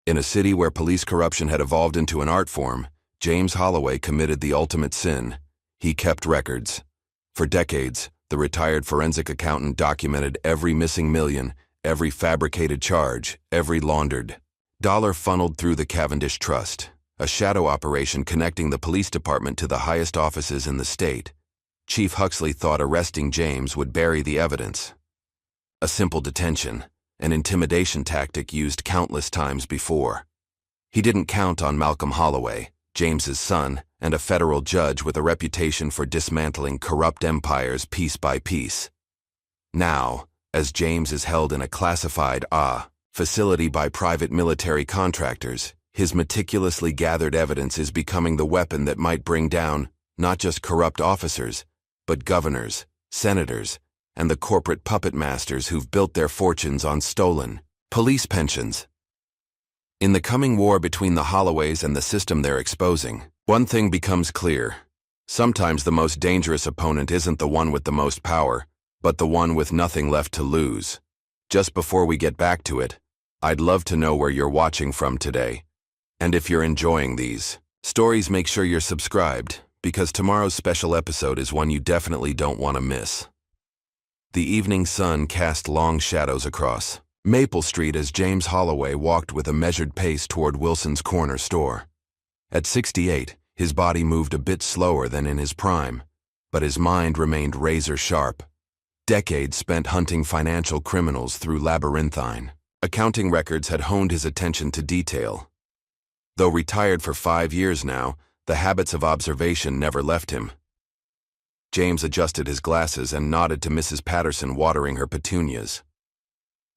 In a city where police corruption had evolved into an art form, James Holloway committed the ultimate sin. He kept records. For decades, the retired forensic accountant documented every missing million, every fabricated charge, every laundered dollar funneled through the Cavendish Trust, a shadow operation connecting the police department to the highest offices in the state. Chief Huxley thought arresting James would bury the evidence. A simple detention, an intimidation tactic used countless times before. He didn't count on Malcolm Holloway, James's son, and a federal judge with a reputation for dismantling corrupt empires piece by piece. Now, as James is held in a classified facility by private military contractors, his meticulously gathered evidence is becoming the weapon that might bring down not just corrupt officers, but governors, senators, and the corporate puppet masters who've built their fortunes on stolen police pensions. In the coming war between the Holloways and the system they're exposing, one thing becomes clear. Sometimes the most dangerous opponent isn't the one with the most power, but the one with nothing left to lose. Just before we get back to it, I'd love to know where you're watching from today. And if you're enjoying these stories, make sure you're subscribed, because tomorrow's special episode is one you definitely don't want to miss. The evening sun cast long shadows across Maple Street as James Holloway walked with a measured pace toward Wilson's corner store. At 68, his body moved a bit slower than in his prime, but his mind remained razor-sharp. Decades spent hunting financial criminals through labyrinthine accounting records had honed his attention to detail. Though retired for 5 years now, the habits of observation never left him. James adjusted his glasses and nodded to Mrs. Patterson watering her petunias.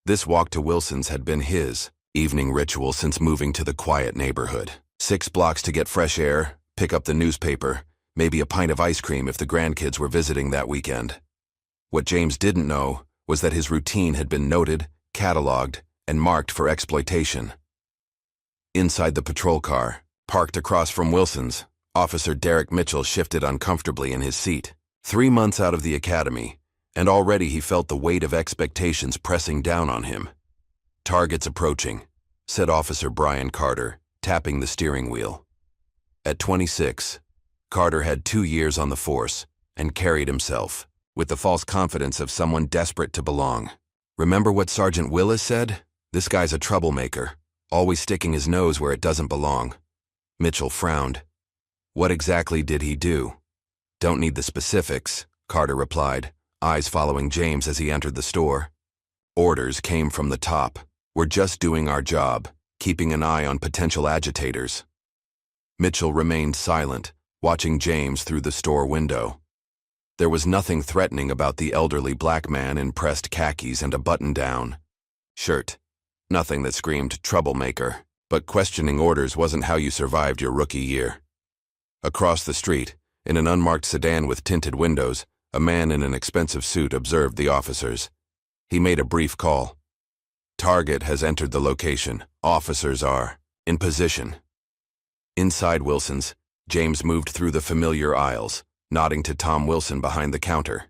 This walk to Wilson's had been his evening ritual since moving to the quiet neighborhood. 6 blocks to get fresh air, pick up the newspaper, maybe a pint of ice cream if the grandkids were visiting that weekend. What James didn't know was that his routine had been noted, cataloged, and marked for exploitation. Inside the patrol car, parked across from Wilson's, Officer Derek Mitchell shifted uncomfortably in his seat. 3 months out of the academy, and already he felt the weight of expectations pressing down on him. "Target's approaching," said Officer Brian Carter, tapping the steering wheel. At 26, Carter had 2 years on the force and carried himself with the false confidence of someone desperate to belong. "Remember what Sergeant Willis said? This guy's a troublemaker, always sticking his nose where it doesn't belong." Mitchell frowned. "What exactly did he do?" "Don't need the specifics," Carter replied, eyes following James as he entered the store. "Orders came from the top. We're just doing our job, keeping an eye on potential agitators." Mitchell remained silent, watching James through the store window. There was nothing threatening about the elderly black man in pressed khakis and a button-down shirt. Nothing that screamed troublemaker, but questioning orders wasn't how you survived your rookie year. Across the street, in an unmarked sedan with tinted windows, a man in an expensive suit observed the officers. He made a brief call. "Target has entered the location. Officers are in position." Inside Wilson's, James moved through the familiar aisles, nodding to Tom Wilson behind the counter.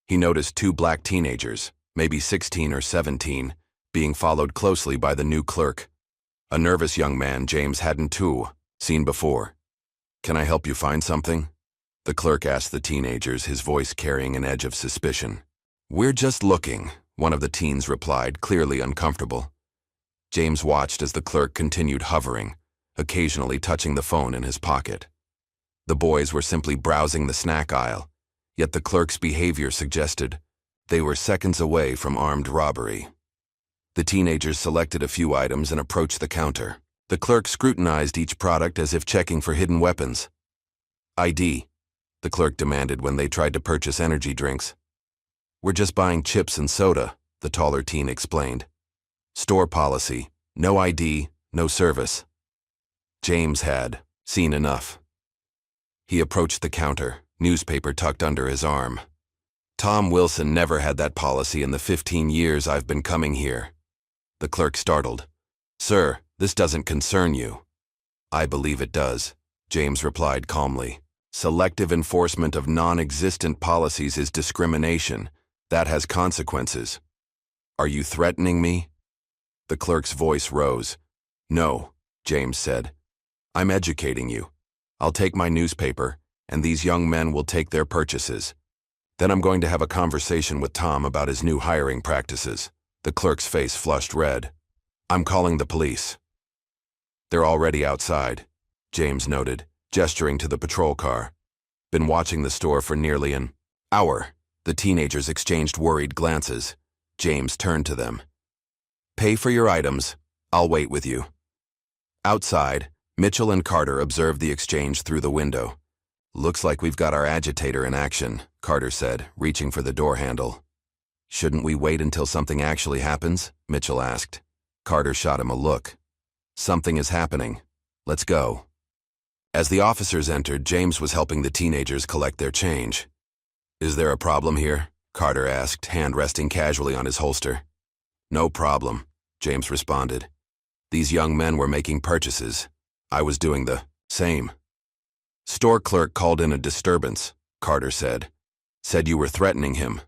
He noticed 2 black teenagers, maybe 16 or 17, being followed closely by the new clerk. A nervous young man James hadn't seen before. "Can I help you find something?" the clerk asked the teenagers, his voice carrying an edge of suspicion. "We're just looking," one of the teens replied, clearly uncomfortable. James watched as the clerk continued hovering, occasionally touching the phone in his pocket. The boys were simply browsing the snack aisle, yet the clerk's behavior suggested they were seconds away from armed robbery. The teenagers selected a few items and approached the counter. The clerk scrutinized each product as if checking for hidden weapons. "ID," the clerk demanded when they tried to purchase energy drinks. "We're just buying chips and soda," the taller teen explained. "Store policy, no ID, no service." James had seen enough. He approached the counter, newspaper tucked under his arm. "Tom Wilson never had that policy in the 15 years I've been coming here." The clerk startled. "Sir, this doesn't concern you." "I believe it does," James replied calmly. "Selective enforcement of non-existent policies is discrimination. That has consequences." "Are you threatening me?" The clerk's voice rose. No, James said. I'm educating you. I'll take my newspaper, and these young men will take their purchases. Then I'm going to have a conversation with Tom about his new hiring practices. The clerk's face flushed red. I'm calling the police. They're already outside, James noted, gesturing to the patrol car. Been watching the store for nearly an hour. The teenagers exchanged worried glances. James turned to them. Pay for your items. I'll wait with you. Outside, Mitchell and Carter observed the exchange through the window. Looks like we've got our agitator in action, Carter said, reaching for the door handle. Shouldn't we wait until something actually happens? Mitchell asked. Carter shot him a look. Something is happening. Let's go. As the officers entered, James was helping the teenagers collect their change. Is there a problem here? Carter asked, hand resting casually on his holster. No problem, James responded. These young men were making purchases. I was doing the same. Store clerk called in a disturbance, Carter said. Said you were threatening him.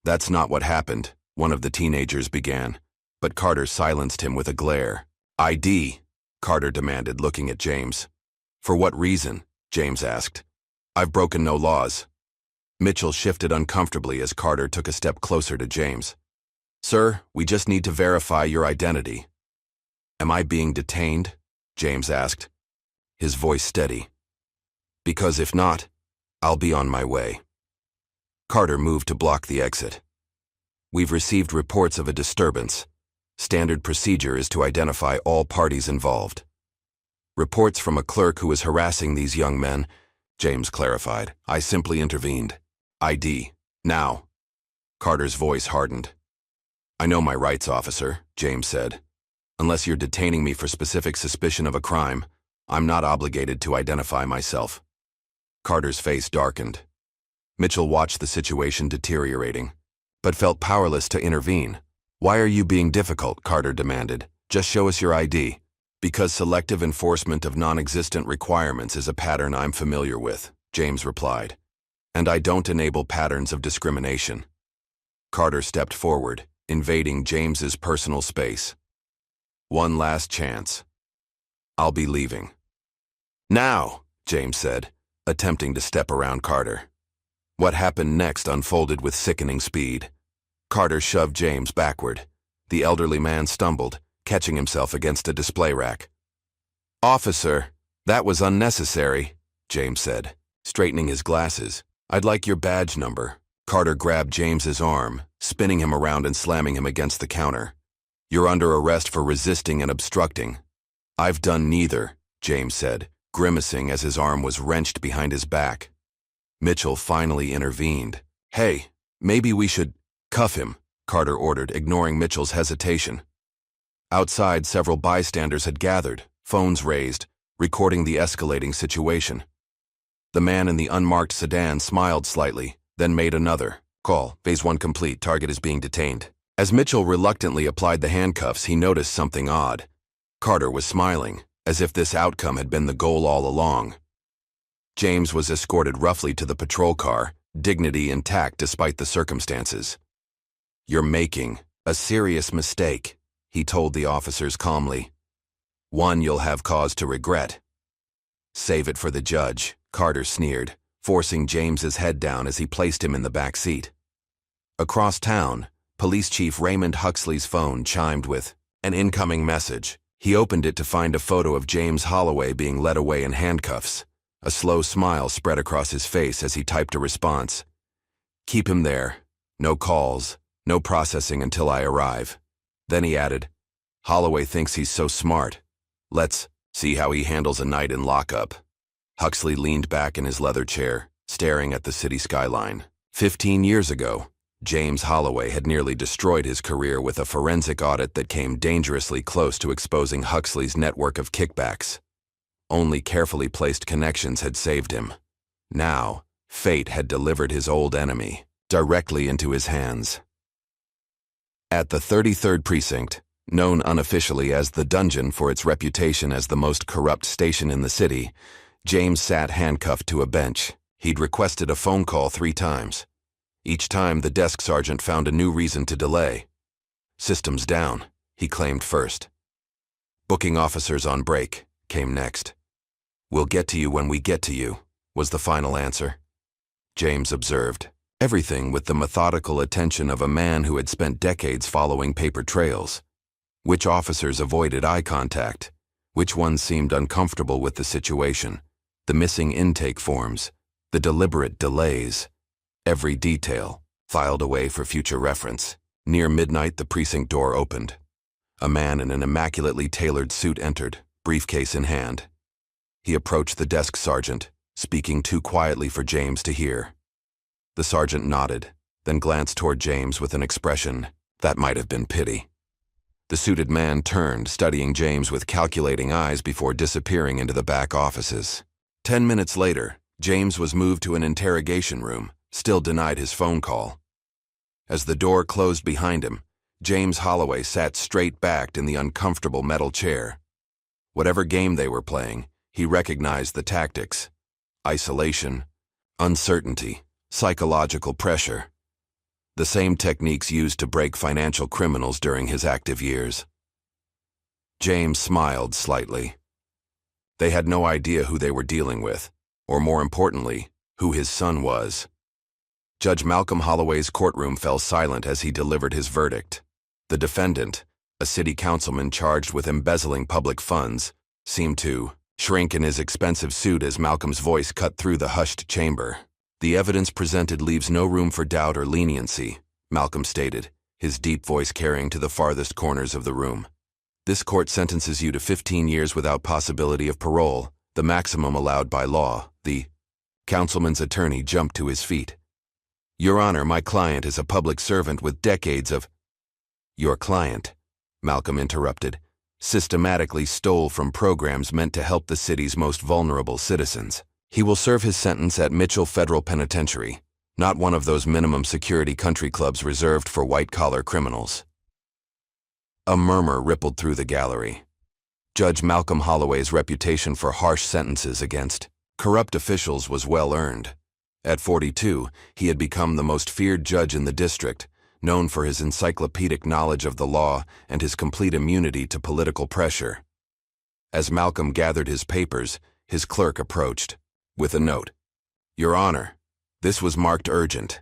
That's not what happened, one of the teenagers began, but Carter silenced him with a glare. ID, Carter demanded, looking at James. For what reason? James asked. I've broken no laws. Mitchell shifted uncomfortably as Carter took a step closer to James. Sir, we just need to verify your identity. Am I being detained? James asked, his voice steady. Because if not, I'll be on my way. Carter moved to block the exit. We've received reports of a disturbance. Standard procedure is to identify all parties involved. Reports from a clerk who was harassing these young men, James clarified. I simply intervened. ID. Now. Carter's voice hardened. I know my rights, officer, James said. Unless you're detaining me for specific suspicion of a crime, I'm not obligated to identify myself. Carter's face darkened. Mitchell watched the situation deteriorating, but felt powerless to intervene. Why are you being difficult? Carter demanded. Just show us your ID. Because selective enforcement of non-existent requirements is a pattern I'm familiar with, James replied. And I don't enable patterns of discrimination. Carter stepped forward, invading James's personal space. One last chance. I'll be leaving. Now, James said, attempting to step around Carter. What happened next unfolded with sickening speed. Carter shoved James backward. The elderly man stumbled, catching himself against a display rack. Officer, that was unnecessary, James said, straightening his glasses. I'd like your badge number. Carter grabbed James's arm, spinning him around and slamming him against the counter. You're under arrest for resisting and obstructing. I've done neither, James said, grimacing as his arm was wrenched behind his back. Mitchell finally intervened. Hey, maybe we should cuff him, Carter ordered, ignoring Mitchell's hesitation. Outside, several bystanders had gathered, phones raised, recording the escalating situation. The man in the unmarked sedan smiled slightly, then made another call. Phase 1 complete. Target is being detained. As Mitchell reluctantly applied the handcuffs, he noticed something odd. Carter was smiling, as if this outcome had been the goal all along. James was escorted roughly to the patrol car, dignity intact despite the circumstances. You're making a serious mistake, he told the officers calmly. One you'll have cause to regret. Save it for the judge, Carter sneered, forcing James's head down as he placed him in the back seat. Across town, Police Chief Raymond Huxley's phone chimed with an incoming message. He opened it to find a photo of James Holloway being led away in handcuffs. A slow smile spread across his face as he typed a response. Keep him there. No calls, no processing until I arrive. Then he added, Holloway thinks he's so smart. Let's see how he handles a night in lockup. Huxley leaned back in his leather chair, staring at the city skyline. 15 years ago, James Holloway had nearly destroyed his career with a forensic audit that came dangerously close to exposing Huxley's network of kickbacks. Only carefully placed connections had saved him. Now, fate had delivered his old enemy directly into his hands. At the 33rd Precinct, known unofficially as the Dungeon for its reputation as the most corrupt station in the city, James sat handcuffed to a bench. He'd requested a phone call 3 times. Each time, the desk sergeant found a new reason to delay. Systems down, he claimed first. Booking officers on break came next. "We'll get to you when we get to you," was the final answer. James observed everything with the methodical attention of a man who had spent decades following paper trails. Which officers avoided eye contact? Which ones seemed uncomfortable with the situation? The missing intake forms, the deliberate delays. Every detail, filed away for future reference. Near midnight, the precinct door opened. A man in an immaculately tailored suit entered, briefcase in hand. He approached the desk sergeant, speaking too quietly for James to hear. The sergeant nodded, then glanced toward James with an expression that might have been pity. The suited man turned, studying James with calculating eyes before disappearing into the back offices. 10 minutes later, James was moved to an interrogation room, still denied his phone call. As the door closed behind him, James Holloway sat straight-backed in the uncomfortable metal chair. Whatever game they were playing, he recognized the tactics: isolation, uncertainty, psychological pressure. The same techniques used to break financial criminals during his active years. James smiled slightly. They had no idea who they were dealing with, or more importantly, who his son was. Judge Malcolm Holloway's courtroom fell silent as he delivered his verdict. The defendant, a city councilman charged with embezzling public funds, seemed to shrink in his expensive suit as Malcolm's voice cut through the hushed chamber. "The evidence presented leaves no room for doubt or leniency," Malcolm stated, his deep voice carrying to the farthest corners of the room. "This court sentences you to 15 years without possibility of parole, the maximum allowed by law." The councilman's attorney jumped to his feet. "Your Honor, my client is a public servant with decades of—" "Your client," Malcolm interrupted, "systematically stole from programs meant to help the city's most vulnerable citizens. He will serve his sentence at Mitchell Federal Penitentiary, not one of those minimum security country clubs reserved for white-collar criminals." A murmur rippled through the gallery. Judge Malcolm Holloway's reputation for harsh sentences against corrupt officials was well earned. At 42, he had become the most feared judge in the district, known for his encyclopedic knowledge of the law and his complete immunity to political pressure. As Malcolm gathered his papers, his clerk approached with a note. "Your Honor." This was marked urgent.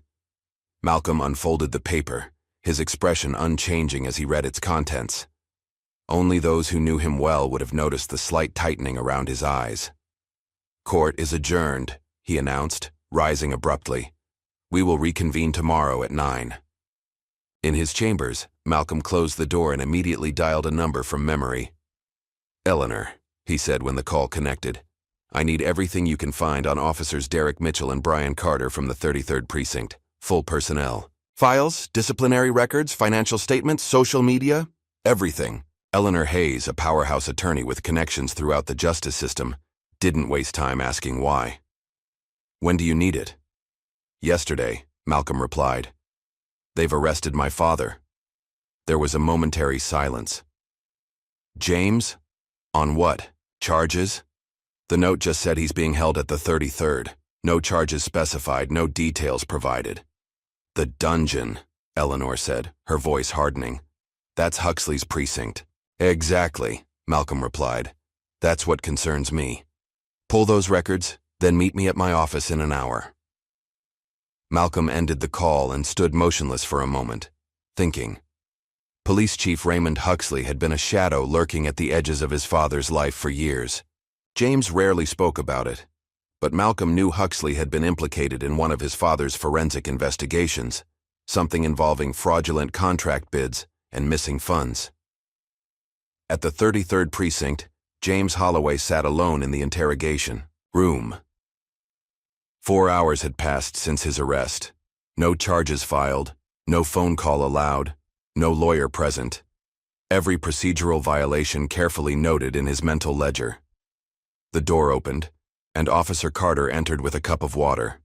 Malcolm unfolded the paper, his expression unchanging as he read its contents. Only those who knew him well would have noticed the slight tightening around his eyes. "Court is adjourned," he announced, rising abruptly. "We will reconvene tomorrow at 9. In his chambers, Malcolm closed the door and immediately dialed a number from memory. "Eleanor," he said when the call connected, "I need everything you can find on Officers Derek Mitchell and Brian Carter from the 33rd Precinct. Full personnel. Files, disciplinary records, financial statements, social media, everything." Eleanor Hayes, a powerhouse attorney with connections throughout the justice system, didn't waste time asking why. "When do you need it?" "Yesterday," Malcolm replied. "They've arrested my father." There was a momentary silence. "James? On what? Charges?" The note just said he's being held at the 33rd. No charges specified, no details provided. "The dungeon," Eleanor said, her voice hardening. "That's Huxley's precinct." "Exactly," Malcolm replied. "That's what concerns me. Pull those records, then meet me at my office in an hour." Malcolm ended the call and stood motionless for a moment, thinking. Police Chief Raymond Huxley had been a shadow lurking at the edges of his father's life for years. James rarely spoke about it, but Malcolm knew Huxley had been implicated in one of his father's forensic investigations, something involving fraudulent contract bids and missing funds. At the 33rd Precinct, James Holloway sat alone in the interrogation room. 4 hours had passed since his arrest. No charges filed, no phone call allowed, no lawyer present. Every procedural violation carefully noted in his mental ledger. The door opened, and Officer Carter entered with a cup of water.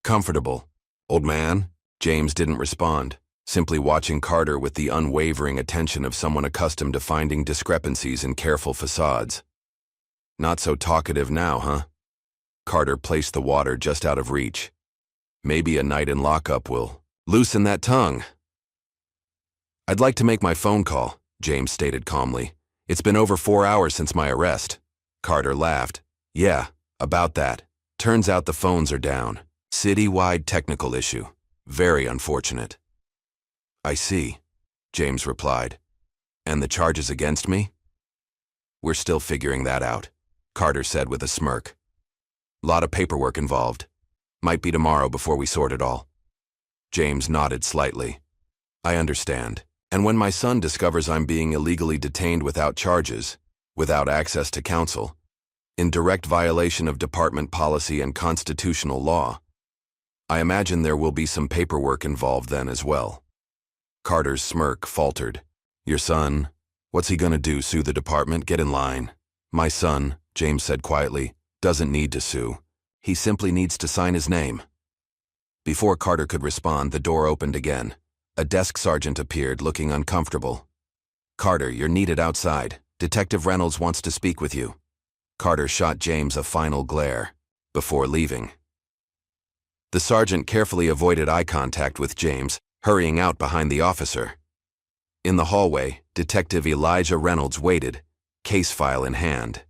"Comfortable, old man?" James didn't respond, simply watching Carter with the unwavering attention of someone accustomed to finding discrepancies in careful facades. "Not so talkative now, huh?" Carter placed the water just out of reach. "Maybe a night in lockup will loosen that tongue." "I'd like to make my phone call," James stated calmly, It's been over 4 hours since my arrest. Carter laughed. Yeah, about that. Turns out the phones are down. City-wide technical issue. Very unfortunate. I see, James replied. And the charges against me? We're still figuring that out, Carter said with a smirk. Lot of paperwork involved. Might be tomorrow before we sort it all. James nodded slightly. I understand. And when my son discovers I'm being illegally detained without charges, without access to counsel, in direct violation of department policy and constitutional law, I imagine there will be some paperwork involved then as well. Carter's smirk faltered. Your son, what's he gonna do, sue the department? Get in line. My son, James said quietly, doesn't need to sue. He simply needs to sign his name. Before Carter could respond, the door opened again. A desk sergeant appeared, looking uncomfortable. Carter, you're needed outside. Detective Reynolds wants to speak with you. Carter shot James a final glare before leaving. The sergeant carefully avoided eye contact with James, hurrying out behind the officer. In the hallway, Detective Elijah Reynolds waited, case file in hand.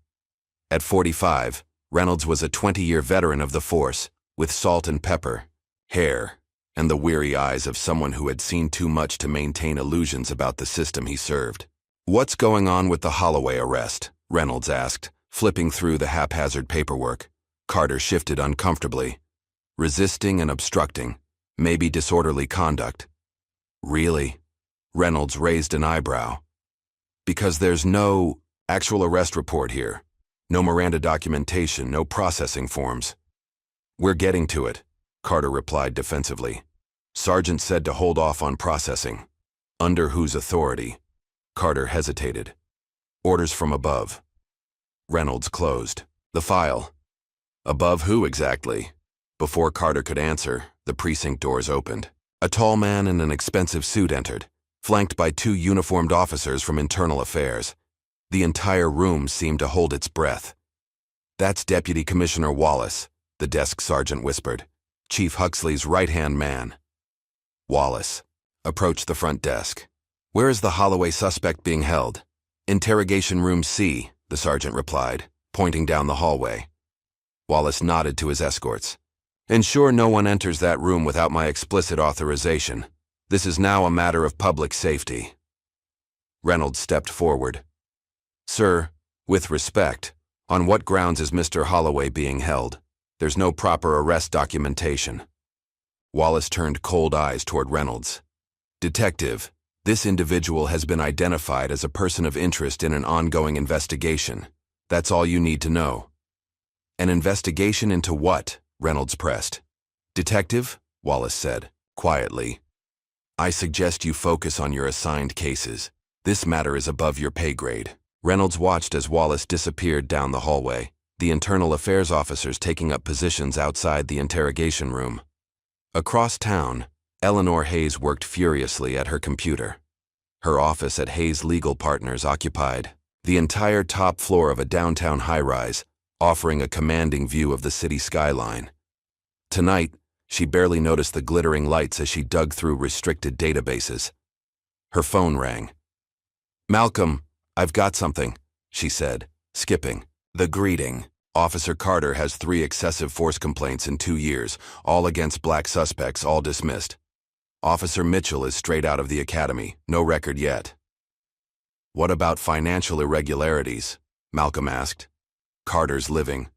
At 45, Reynolds was a 20-year veteran of the force, with salt and pepper, hair, and the weary eyes of someone who had seen too much to maintain illusions about the system he served. What's going on with the Holloway arrest? Reynolds asked, flipping through the haphazard paperwork. Carter shifted uncomfortably. Resisting and obstructing, maybe disorderly conduct. Really? Reynolds raised an eyebrow. Because there's no actual arrest report here. No Miranda documentation, no processing forms. We're getting to it, Carter replied defensively. Sergeant said to hold off on processing. Under whose authority? Carter hesitated. Orders from above. Reynolds closed the file. Above who exactly? Before Carter could answer, the precinct doors opened. A tall man in an expensive suit entered, flanked by 2 uniformed officers from Internal Affairs. The entire room seemed to hold its breath. That's Deputy Commissioner Wallace, the desk sergeant whispered. Chief Huxley's right-hand man. Wallace approached the front desk. Where is the Holloway suspect being held? Interrogation room C, the sergeant replied, pointing down the hallway. Wallace nodded to his escorts. Ensure no one enters that room without my explicit authorization. This is now a matter of public safety. Reynolds stepped forward. Sir, with respect, on what grounds is Mr. Holloway being held? There's no proper arrest documentation. Wallace turned cold eyes toward Reynolds. Detective, this individual has been identified as a person of interest in an ongoing investigation. That's all you need to know. An investigation into what? Reynolds pressed. Detective, Wallace said, quietly. I suggest you focus on your assigned cases. This matter is above your pay grade. Reynolds watched as Wallace disappeared down the hallway, the Internal Affairs officers taking up positions outside the interrogation room. Across town, Eleanor Hayes worked furiously at her computer. Her office at Hayes Legal Partners occupied the entire top floor of a downtown high-rise, offering a commanding view of the city skyline. Tonight, she barely noticed the glittering lights as she dug through restricted databases. Her phone rang. Malcolm, I've got something, she said, skipping the greeting. Officer Carter has 3 excessive force complaints in 2 years, all against black suspects, all dismissed. Officer Mitchell is straight out of the academy, no record yet. What about financial irregularities? Malcolm asked. Carter's living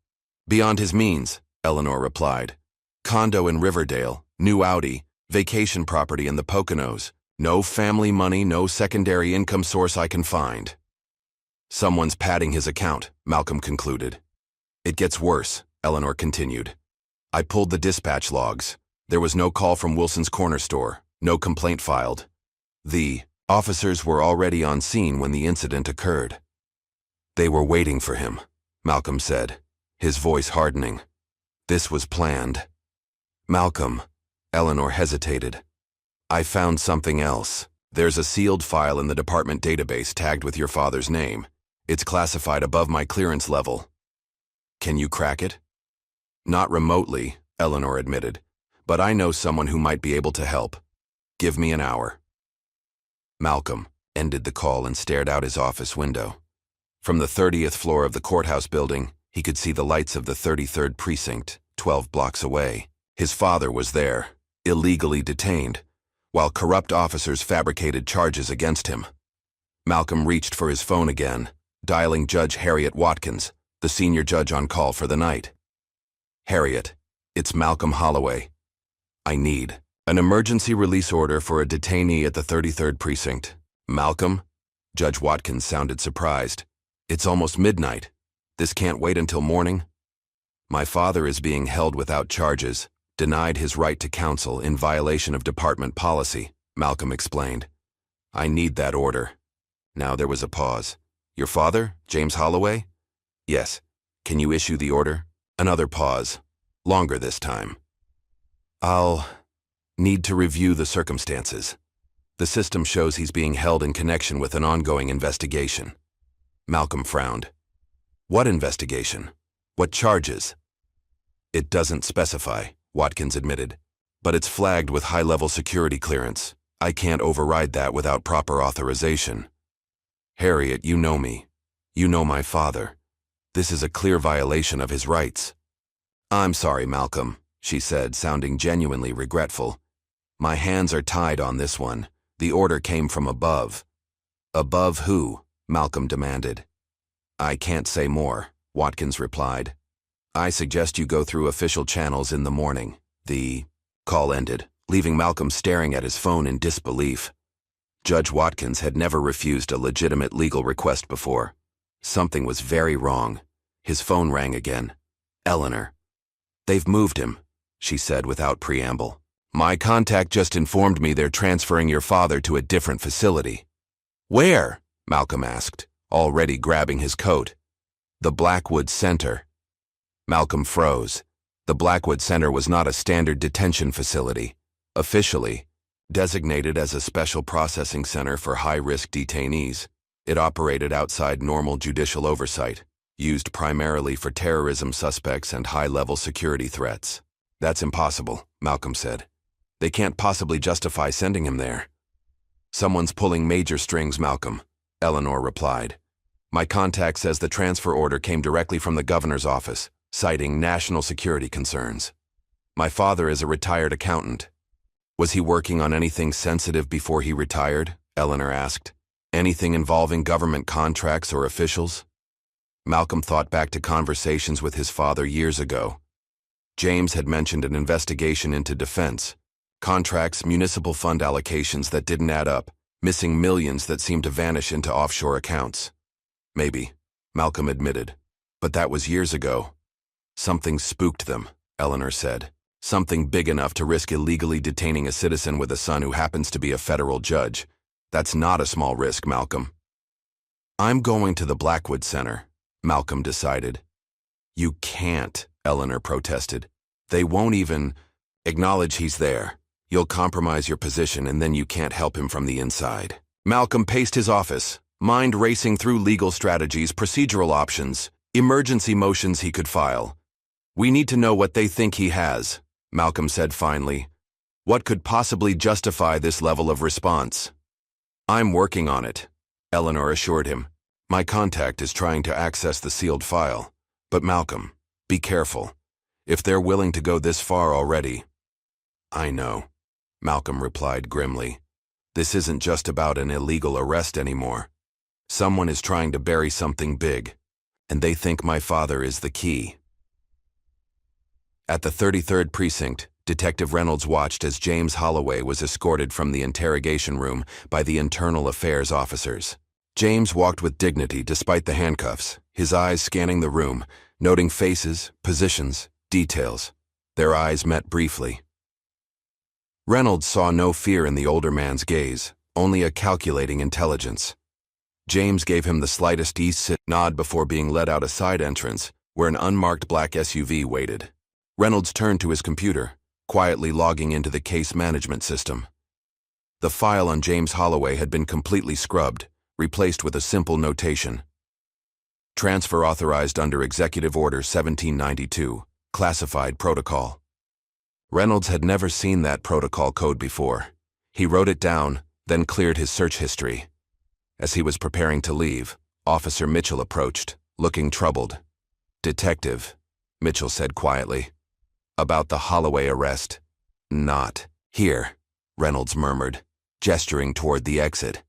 beyond his means, Eleanor replied. Condo in Riverdale, new Audi, vacation property in the Poconos. No family money, no secondary income source I can find. Someone's padding his account, Malcolm concluded. It gets worse, Eleanor continued. I pulled the dispatch logs. There was no call from Wilson's corner store, no complaint filed. The officers were already on scene when the incident occurred. They were waiting for him, Malcolm said, his voice hardening. This was planned. Malcolm, Eleanor hesitated. I found something else. There's a sealed file in the department database tagged with your father's name. It's classified above my clearance level. Can you crack it? Not remotely, Eleanor admitted, but I know someone who might be able to help. Give me an hour. Malcolm ended the call and stared out his office window. From the 30th floor of the courthouse building, he could see the lights of the 33rd precinct, 12 blocks away. His father was there, illegally detained, while corrupt officers fabricated charges against him. Malcolm reached for his phone again, dialing Judge Harriet Watkins, the senior judge on call for the night. "Harriet, it's Malcolm Holloway. I need an emergency release order for a detainee at the 33rd precinct." "Malcolm?" Judge Watkins sounded surprised. "It's almost midnight. This can't wait until morning?" "My father is being held without charges, denied his right to counsel in violation of department policy," Malcolm explained. "I need that order." Now there was a pause. "Your father, James Holloway?" "Yes. Can you issue the order?" Another pause. Longer this time. "I'll need to review the circumstances. The system shows he's being held in connection with an ongoing investigation." Malcolm frowned. "What investigation? What charges?" "It doesn't specify," Watkins admitted, "but it's flagged with high-level security clearance. I can't override that without proper authorization." "Harriet, you know me. You know my father. This is a clear violation of his rights." "I'm sorry, Malcolm," she said, sounding genuinely regretful. "My hands are tied on this one. The order came from above." "Above who?" Malcolm demanded. "I can't say more," Watkins replied. "I suggest you go through official channels in the morning." The call ended, leaving Malcolm staring at his phone in disbelief. Judge Watkins had never refused a legitimate legal request before. Something was very wrong. His phone rang again. Eleanor. "They've moved him," she said without preamble. "My contact just informed me they're transferring your father to a different facility." "Where?" Malcolm asked, already grabbing his coat. "The Blackwood Center." Malcolm froze. The Blackwood Center was not a standard detention facility. Officially, designated as a special processing center for high-risk detainees, it operated outside normal judicial oversight, used primarily for terrorism suspects and high-level security threats. "That's impossible," Malcolm said. "They can't possibly justify sending him there." "Someone's pulling major strings, Malcolm," Eleanor replied. "My contact says the transfer order came directly from the governor's office, citing national security concerns. My father is a retired accountant." "Was he working on anything sensitive before he retired?" Eleanor asked. "Anything involving government contracts or officials?" Malcolm thought back to conversations with his father years ago. James had mentioned an investigation into defense, contracts, municipal fund allocations that didn't add up, missing millions that seemed to vanish into offshore accounts. "Maybe," Malcolm admitted, "but that was years ago." "Something spooked them," Eleanor said. "Something big enough to risk illegally detaining a citizen with a son who happens to be a federal judge. That's not a small risk, Malcolm." "I'm going to the Blackwood Center," Malcolm decided. "You can't," Eleanor protested. "They won't even acknowledge he's there. You'll compromise your position and then you can't help him from the inside." Malcolm paced his office, mind racing through legal strategies, procedural options, emergency motions he could file. "We need to know what they think he has," Malcolm said finally. "What could possibly justify this level of response?" "I'm working on it," Eleanor assured him. "My contact is trying to access the sealed file. But Malcolm, be careful. If they're willing to go this far already—" "I know," Malcolm replied grimly. "This isn't just about an illegal arrest anymore. Someone is trying to bury something big, and they think my father is the key." At the 33rd precinct, Detective Reynolds watched as James Holloway was escorted from the interrogation room by the internal affairs officers. James walked with dignity despite the handcuffs, his eyes scanning the room, noting faces, positions, details. Their eyes met briefly. Reynolds saw no fear in the older man's gaze, only a calculating intelligence. James gave him the slightest east nod before being led out a side entrance where an unmarked black SUV waited. Reynolds turned to his computer, quietly logging into the case management system. The file on James Holloway had been completely scrubbed, replaced with a simple notation. "Transfer authorized under Executive Order 1792, Classified Protocol." Reynolds had never seen that protocol code before. He wrote it down, then cleared his search history. As he was preparing to leave, Officer Mitchell approached, looking troubled. "Detective," Mitchell said quietly. "About the Holloway arrest." "Not here," Reynolds murmured, gesturing toward the exit.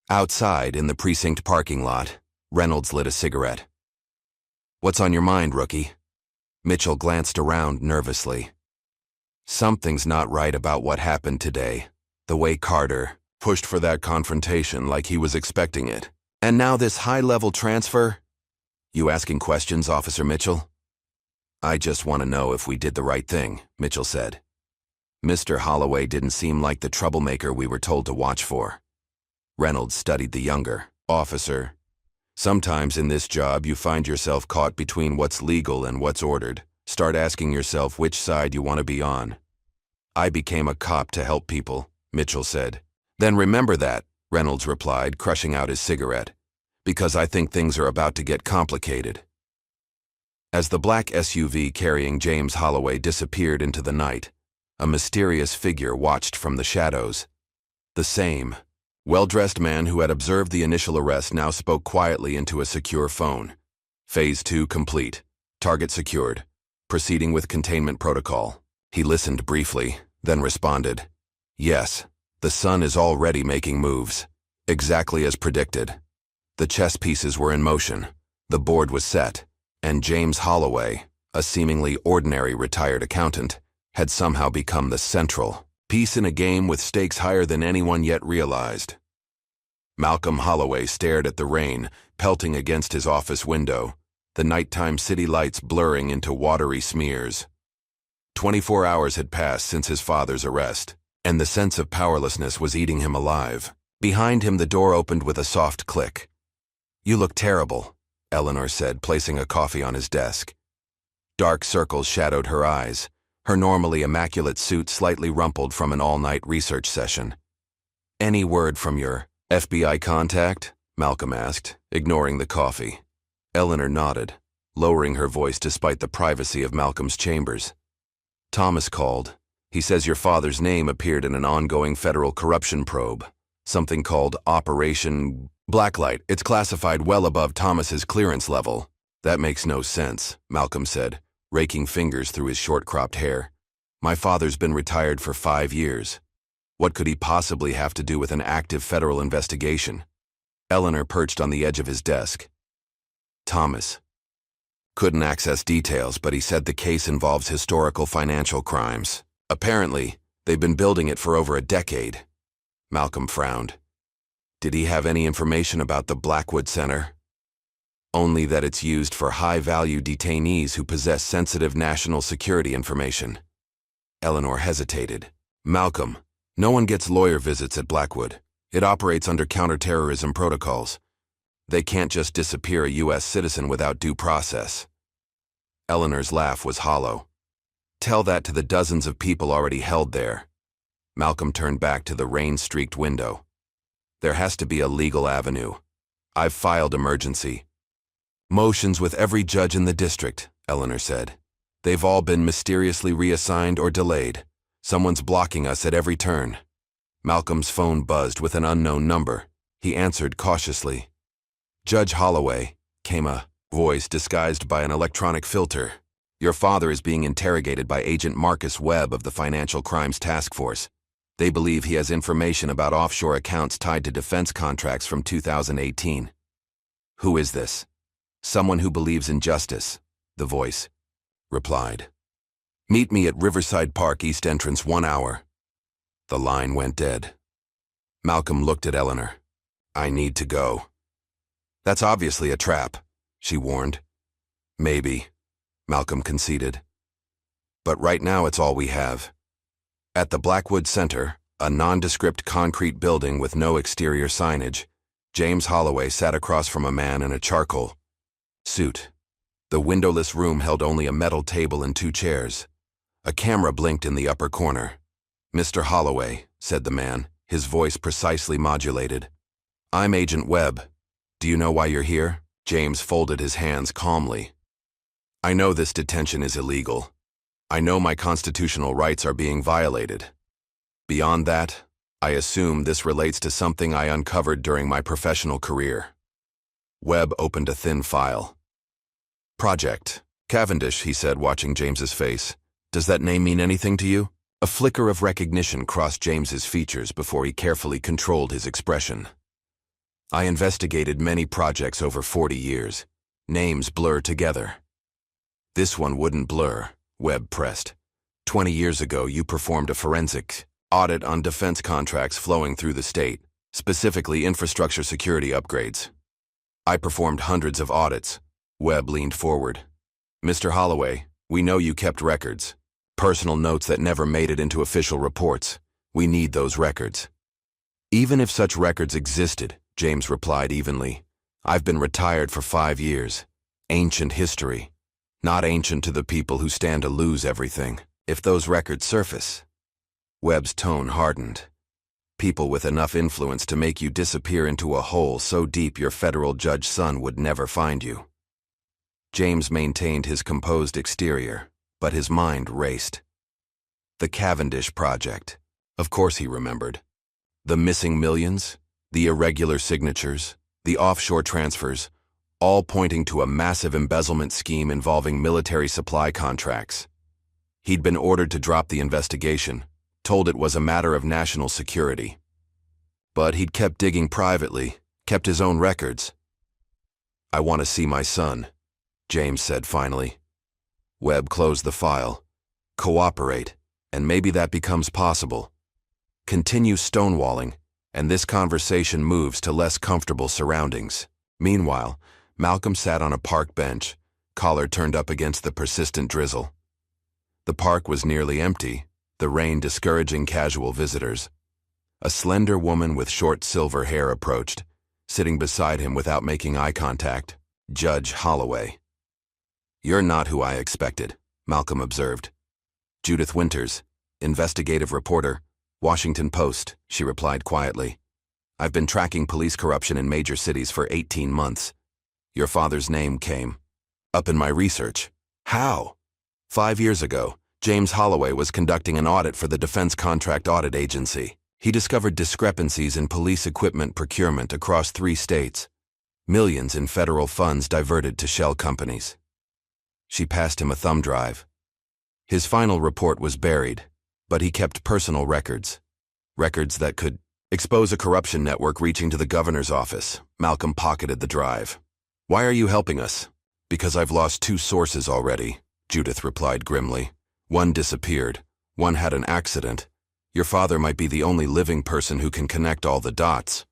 Outside, in the precinct parking lot, Reynolds lit a cigarette. "What's on your mind, rookie?" Mitchell glanced around nervously. "Something's not right about what happened today. The way Carter pushed for that confrontation like he was expecting it. And now this high-level transfer? You asking questions, Officer Mitchell?" "I just want to know if we did the right thing," Mitchell said. "Mr. Holloway didn't seem like the troublemaker we were told to watch for." Reynolds studied the younger officer. "Sometimes in this job you find yourself caught between what's legal and what's ordered. Start asking yourself which side you want to be on." "I became a cop to help people," Mitchell said. "Then remember that," Reynolds replied, crushing out his cigarette, "because I think things are about to get complicated." As the black SUV carrying James Holloway disappeared into the night, a mysterious figure watched from the shadows. The same well-dressed man who had observed the initial arrest now spoke quietly into a secure phone. "Phase 2 complete. Target secured. Proceeding with containment protocol." He listened briefly, then responded, "Yes, the sun is already making moves. Exactly as predicted. The chess pieces were in motion. The board was set, and James Holloway, a seemingly ordinary retired accountant, had somehow become the central piece in a game with stakes higher than anyone yet realized." Malcolm Holloway stared at the rain pelting against his office window, the nighttime city lights blurring into watery smears. 24 hours had passed since his father's arrest, and the sense of powerlessness was eating him alive. Behind him, the door opened with a soft click. "You look terrible," Eleanor said, placing a coffee on his desk. Dark circles shadowed her eyes, her normally immaculate suit slightly rumpled from an all-night research session. "Any word from your FBI contact?" Malcolm asked, ignoring the coffee. Eleanor nodded, lowering her voice despite the privacy of Malcolm's chambers. "Thomas called. He says your father's name appeared in an ongoing federal corruption probe, something called Operation Blacklight. It's classified well above Thomas's clearance level." "That makes no sense," Malcolm said, raking fingers through his short-cropped hair. "My father's been retired for 5 years. What could he possibly have to do with an active federal investigation?" Eleanor perched on the edge of his desk. "Thomas couldn't access details, but he said the case involves historical financial crimes. Apparently, they've been building it for over a decade." Malcolm frowned. "Did he have any information about the Blackwood Center?" "Only that it's used for high-value detainees who possess sensitive national security information." Eleanor hesitated. "Malcolm, no one gets lawyer visits at Blackwood. It operates under counterterrorism protocols. They can't just disappear a U.S. citizen without due process." Eleanor's laugh was hollow. "Tell that to the dozens of people already held there." Malcolm turned back to the rain-streaked window. "There has to be a legal avenue. I've filed emergency motions with every judge in the district," Eleanor said. "They've all been mysteriously reassigned or delayed. Someone's blocking us at every turn." Malcolm's phone buzzed with an unknown number. He answered cautiously. "Judge Holloway," came a voice disguised by an electronic filter. "Your father is being interrogated by Agent Marcus Webb of the Financial Crimes Task Force. They believe he has information about offshore accounts tied to defense contracts from 2018. "Who is this?" "Someone who believes in justice," the voice replied. "Meet me at Riverside Park East Entrance 1 hour." The line went dead. Malcolm looked at Eleanor. "I need to go." "That's obviously a trap," she warned. "Maybe," Malcolm conceded. "But right now it's all we have." At the Blackwood Center, a nondescript concrete building with no exterior signage, James Holloway sat across from a man in a charcoal suit. The windowless room held only a metal table and 2 chairs. A camera blinked in the upper corner. "Mr. Holloway," said the man, his voice precisely modulated. "I'm Agent Webb. Do you know why you're here?" James folded his hands calmly. "I know this detention is illegal. I know my constitutional rights are being violated. Beyond that, I assume this relates to something I uncovered during my professional career." Webb opened a thin file. Project Cavendish, he said, watching James's face. Does that name mean anything to you? A flicker of recognition crossed James's features before he carefully controlled his expression. I investigated many projects over 40 years. Names blur together. This one wouldn't blur, Webb pressed. 20 years ago, you performed a forensic audit on defense contracts flowing through the state, specifically infrastructure security upgrades. I performed hundreds of audits. Webb leaned forward. Mr. Holloway, we know you kept records. Personal notes that never made it into official reports. We need those records. Even if such records existed, James replied evenly, I've been retired for 5 years. Ancient history. Not ancient to the people who stand to lose everything. If those records surface. Webb's tone hardened. People with enough influence to make you disappear into a hole so deep your federal judge son would never find you. James maintained his composed exterior, but his mind raced. The Cavendish Project. Of course he remembered. The missing millions, the irregular signatures, the offshore transfers, all pointing to a massive embezzlement scheme involving military supply contracts. He'd been ordered to drop the investigation, told it was a matter of national security. But he'd kept digging privately, kept his own records. I want to see my son, James said finally. Webb closed the file. Cooperate, and maybe that becomes possible. Continue stonewalling, and this conversation moves to less comfortable surroundings. Meanwhile, Malcolm sat on a park bench, collar turned up against the persistent drizzle. The park was nearly empty, the rain discouraging casual visitors. A slender woman with short silver hair approached, sitting beside him without making eye contact. Judge Holloway. You're not who I expected, Malcolm observed. Judith Winters, investigative reporter, Washington Post, she replied quietly. I've been tracking police corruption in major cities for 18 months. Your father's name came up in my research. How? 5 years ago, James Holloway was conducting an audit for the Defense Contract Audit Agency. He discovered discrepancies in police equipment procurement across 3 states. Millions in federal funds diverted to shell companies. She passed him a thumb drive. His final report was buried, but he kept personal records. Records that could expose a corruption network reaching to the governor's office. Malcolm pocketed the drive. Why are you helping us? Because I've lost 2 sources already, Judith replied grimly. One disappeared. One had an accident. Your father might be the only living person who can connect all the dots.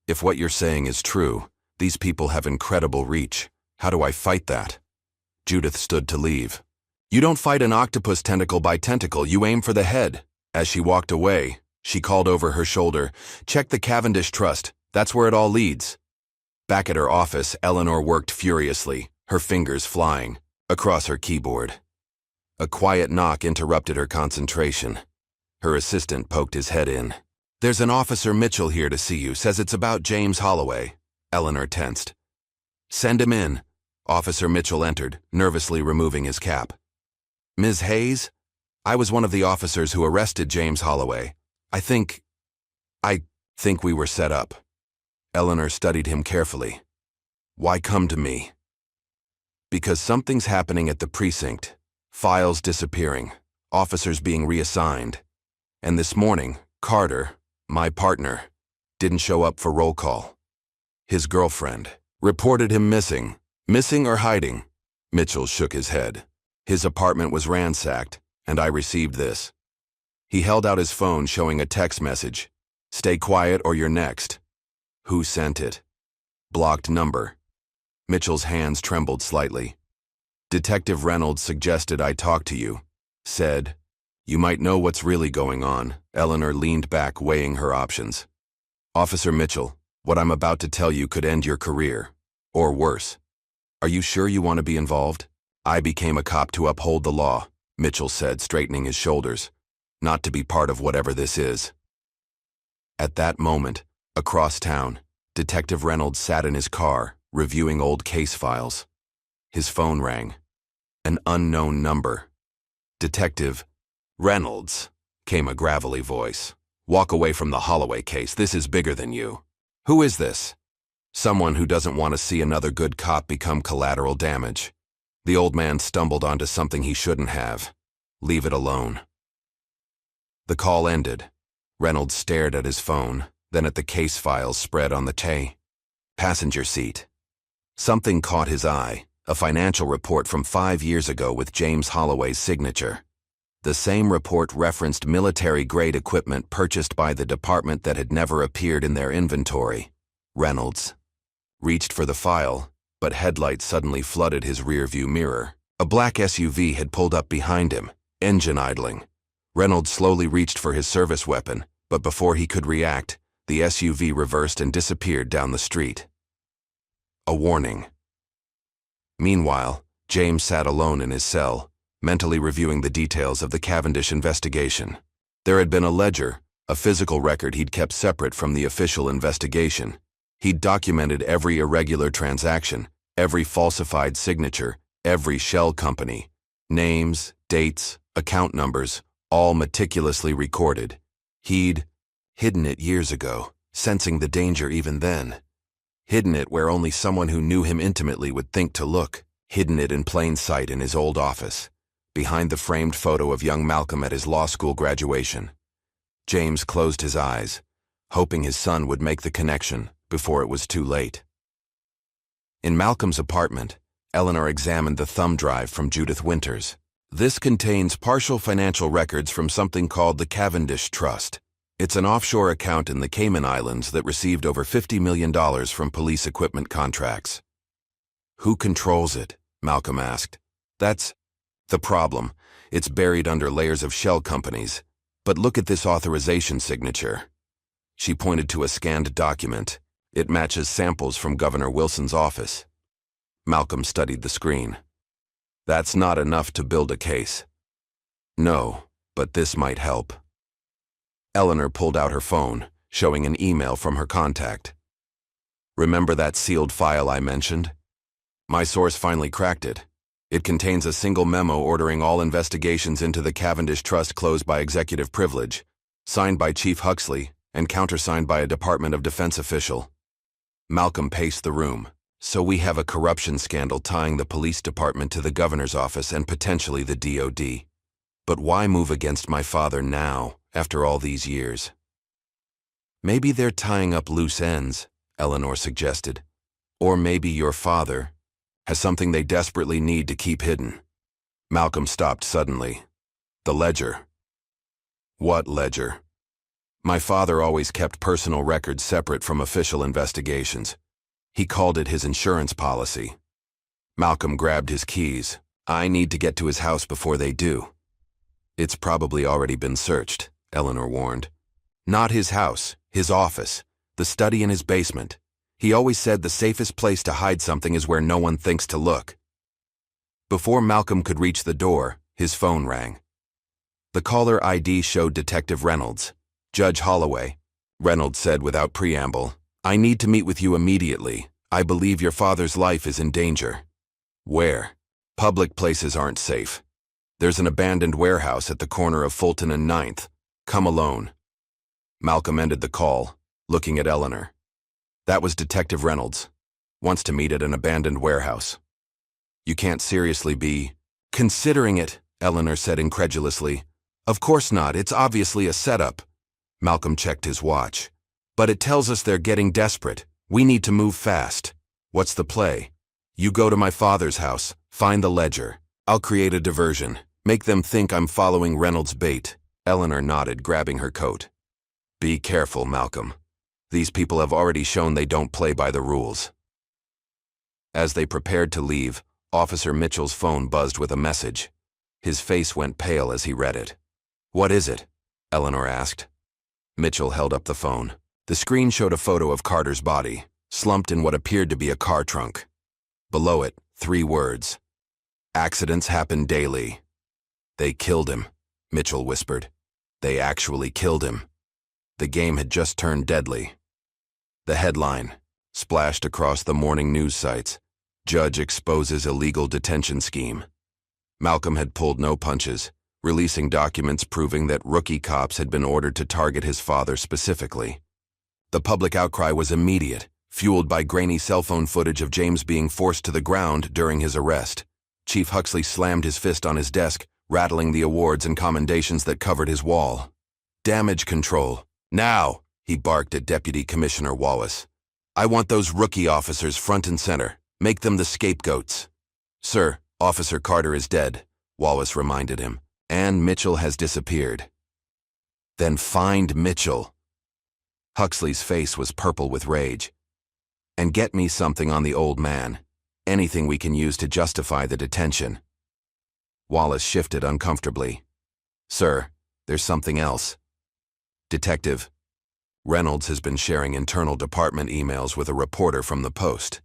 If what you're saying is true, these people have incredible reach. How do I fight that? Judith stood to leave. You don't fight an octopus tentacle by tentacle, you aim for the head. As she walked away, she called over her shoulder, check the Cavendish Trust, that's where it all leads. Back at her office, Eleanor worked furiously, her fingers flying, across her keyboard. A quiet knock interrupted her concentration. Her assistant poked his head in. There's an Officer Mitchell here to see you, says it's about James Holloway. Eleanor tensed. Send him in. Officer Mitchell entered, nervously removing his cap. Ms. Hayes? I was one of the officers who arrested James Holloway. I think we were set up. Eleanor studied him carefully. Why come to me? Because something's happening at the precinct. Files disappearing, officers being reassigned. And this morning, Carter, my partner, didn't show up for roll call. His girlfriend reported him missing. Missing or hiding? Mitchell shook his head. His apartment was ransacked, and I received this. He held out his phone showing a text message. Stay quiet or you're next. Who sent it? Blocked number. Mitchell's hands trembled slightly. Detective Reynolds suggested I talk to you. Said, you might know what's really going on. Eleanor leaned back, weighing her options. Officer Mitchell, what I'm about to tell you could end your career. Or worse. Are you sure you want to be involved? I became a cop to uphold the law, Mitchell said, straightening his shoulders. Not to be part of whatever this is. At that moment, across town, Detective Reynolds sat in his car, reviewing old case files. His phone rang. An unknown number. Detective Reynolds, came a gravelly voice. Walk away from the Holloway case. This is bigger than you. Who is this? Someone who doesn't want to see another good cop become collateral damage. The old man stumbled onto something he shouldn't have. Leave it alone. The call ended. Reynolds stared at his phone, then at the case files spread on the passenger seat. Something caught his eye, a financial report from 5 years ago with James Holloway's signature. The same report referenced military-grade equipment purchased by the department that had never appeared in their inventory. Reynolds reached for the file, but headlights suddenly flooded his rearview mirror. A black SUV had pulled up behind him, engine idling. Reynolds slowly reached for his service weapon, but before he could react, the SUV reversed and disappeared down the street. A warning. Meanwhile, James sat alone in his cell, mentally reviewing the details of the Cavendish investigation. There had been a ledger, a physical record he'd kept separate from the official investigation. He'd documented every irregular transaction, every falsified signature, every shell company. Names, dates, account numbers, all meticulously recorded. He'd hidden it years ago, sensing the danger even then. Hidden it where only someone who knew him intimately would think to look. Hidden it in plain sight in his old office, behind the framed photo of young Malcolm at his law school graduation. James closed his eyes, hoping his son would make the connection before it was too late. In Malcolm's apartment, Eleanor examined the thumb drive from Judith Winters. This contains partial financial records from something called the Cavendish Trust. It's an offshore account in the Cayman Islands that received over $50 million from police equipment contracts. Who controls it? Malcolm asked. That's the problem. It's buried under layers of shell companies. But look at this authorization signature. She pointed to a scanned document. It matches samples from Governor Wilson's office. Malcolm studied the screen. That's not enough to build a case. No, but this might help. Eleanor pulled out her phone, showing an email from her contact. Remember that sealed file I mentioned? My source finally cracked it. It contains a single memo ordering all investigations into the Cavendish Trust closed by executive privilege, signed by Chief Huxley and countersigned by a Department of Defense official. Malcolm paced the room. So we have a corruption scandal tying the police department to the governor's office and potentially the DOD. But why move against my father now, after all these years? Maybe they're tying up loose ends, Eleanor suggested. Or maybe your father has something they desperately need to keep hidden. Malcolm stopped suddenly. The ledger. What ledger? My father always kept personal records separate from official investigations. He called it his insurance policy. Malcolm grabbed his keys. I need to get to his house before they do. It's probably already been searched, Eleanor warned. Not his house, his office, the study in his basement. He always said the safest place to hide something is where no one thinks to look. Before Malcolm could reach the door, his phone rang. The caller ID showed Detective Reynolds. Judge Holloway, Reynolds said without preamble. I need to meet with you immediately. I believe your father's life is in danger. Where? Public places aren't safe. There's an abandoned warehouse at the corner of Fulton and 9th. Come alone. Malcolm ended the call, looking at Eleanor. That was Detective Reynolds. Wants to meet at an abandoned warehouse. You can't seriously be considering it, Eleanor said incredulously. Of course not. It's obviously a setup. Malcolm checked his watch. But it tells us they're getting desperate. We need to move fast. What's the play? You go to my father's house, find the ledger. I'll create a diversion. Make them think I'm following Reynolds' bait. Eleanor nodded, grabbing her coat. Be careful, Malcolm. These people have already shown they don't play by the rules. As they prepared to leave, Officer Mitchell's phone buzzed with a message. His face went pale as he read it. What is it? Eleanor asked. Mitchell held up the phone. The screen showed a photo of Carter's body, slumped in what appeared to be a car trunk. Below it, 3 words. Accidents happen daily. They killed him, Mitchell whispered. They actually killed him. The game had just turned deadly. The headline, splashed across the morning news sites. Judge exposes illegal detention scheme. Malcolm had pulled no punches, releasing documents proving that rookie cops had been ordered to target his father specifically. The public outcry was immediate. fueled by grainy cell phone footage of James being forced to the ground during his arrest. Chief Huxley slammed his fist on his desk, rattling the awards and commendations that covered his wall. Damage control. Now, he barked at Deputy Commissioner Wallace. I want those rookie officers front and center. Make them the scapegoats. Sir, Officer Carter is dead, Wallace reminded him, and Mitchell has disappeared. Then find Mitchell. Huxley's face was purple with rage. And get me something on the old man. Anything we can use to justify the detention. Wallace shifted uncomfortably. Sir, there's something else. Detective, Reynolds has been sharing internal department emails with a reporter from the Post.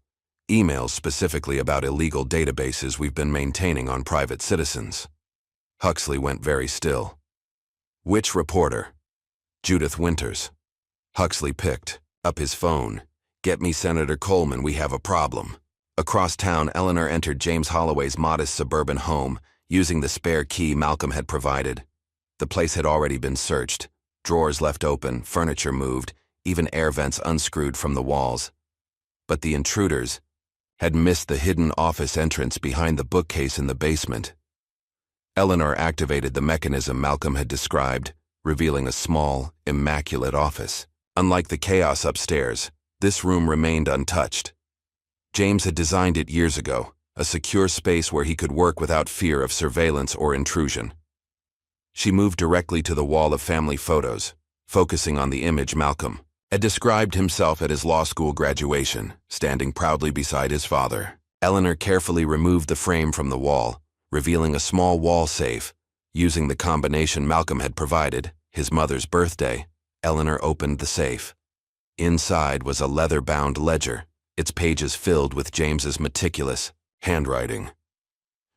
Emails specifically about illegal databases we've been maintaining on private citizens. Huxley went very still. Which reporter? Judith Winters. Huxley picked up his phone. Get me Senator Coleman, we have a problem. Across town, Eleanor entered James Holloway's modest suburban home, using the spare key Malcolm had provided. The place had already been searched. Drawers left open, furniture moved, even air vents unscrewed from the walls. But the intruders had missed the hidden office entrance behind the bookcase in the basement. Eleanor activated the mechanism Malcolm had described, revealing a small, immaculate office. Unlike the chaos upstairs, this room remained untouched. James had designed it years ago, a secure space where he could work without fear of surveillance or intrusion. She moved directly to the wall of family photos, focusing on the image Malcolm had described himself at his law school graduation, standing proudly beside his father. Eleanor carefully removed the frame from the wall, revealing a small wall safe. Using the combination Malcolm had provided, his mother's birthday, Eleanor opened the safe. Inside was a leather-bound ledger, its pages filled with James's meticulous handwriting.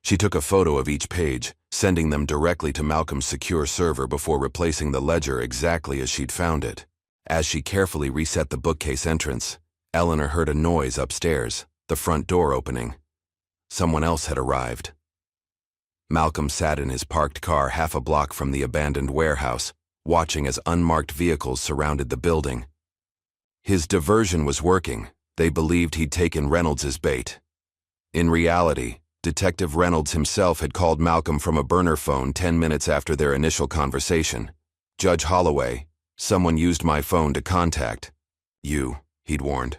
She took a photo of each page, sending them directly to Malcolm's secure server before replacing the ledger exactly as she'd found it. As she carefully reset the bookcase entrance, Eleanor heard a noise upstairs, the front door opening. Someone else had arrived. Malcolm sat in his parked car half a block from the abandoned warehouse, watching as unmarked vehicles surrounded the building. His diversion was working. They believed he'd taken Reynolds' bait. In reality, Detective Reynolds himself had called Malcolm from a burner phone 10 minutes after their initial conversation. Judge Holloway, someone used my phone to contact you, he'd warned.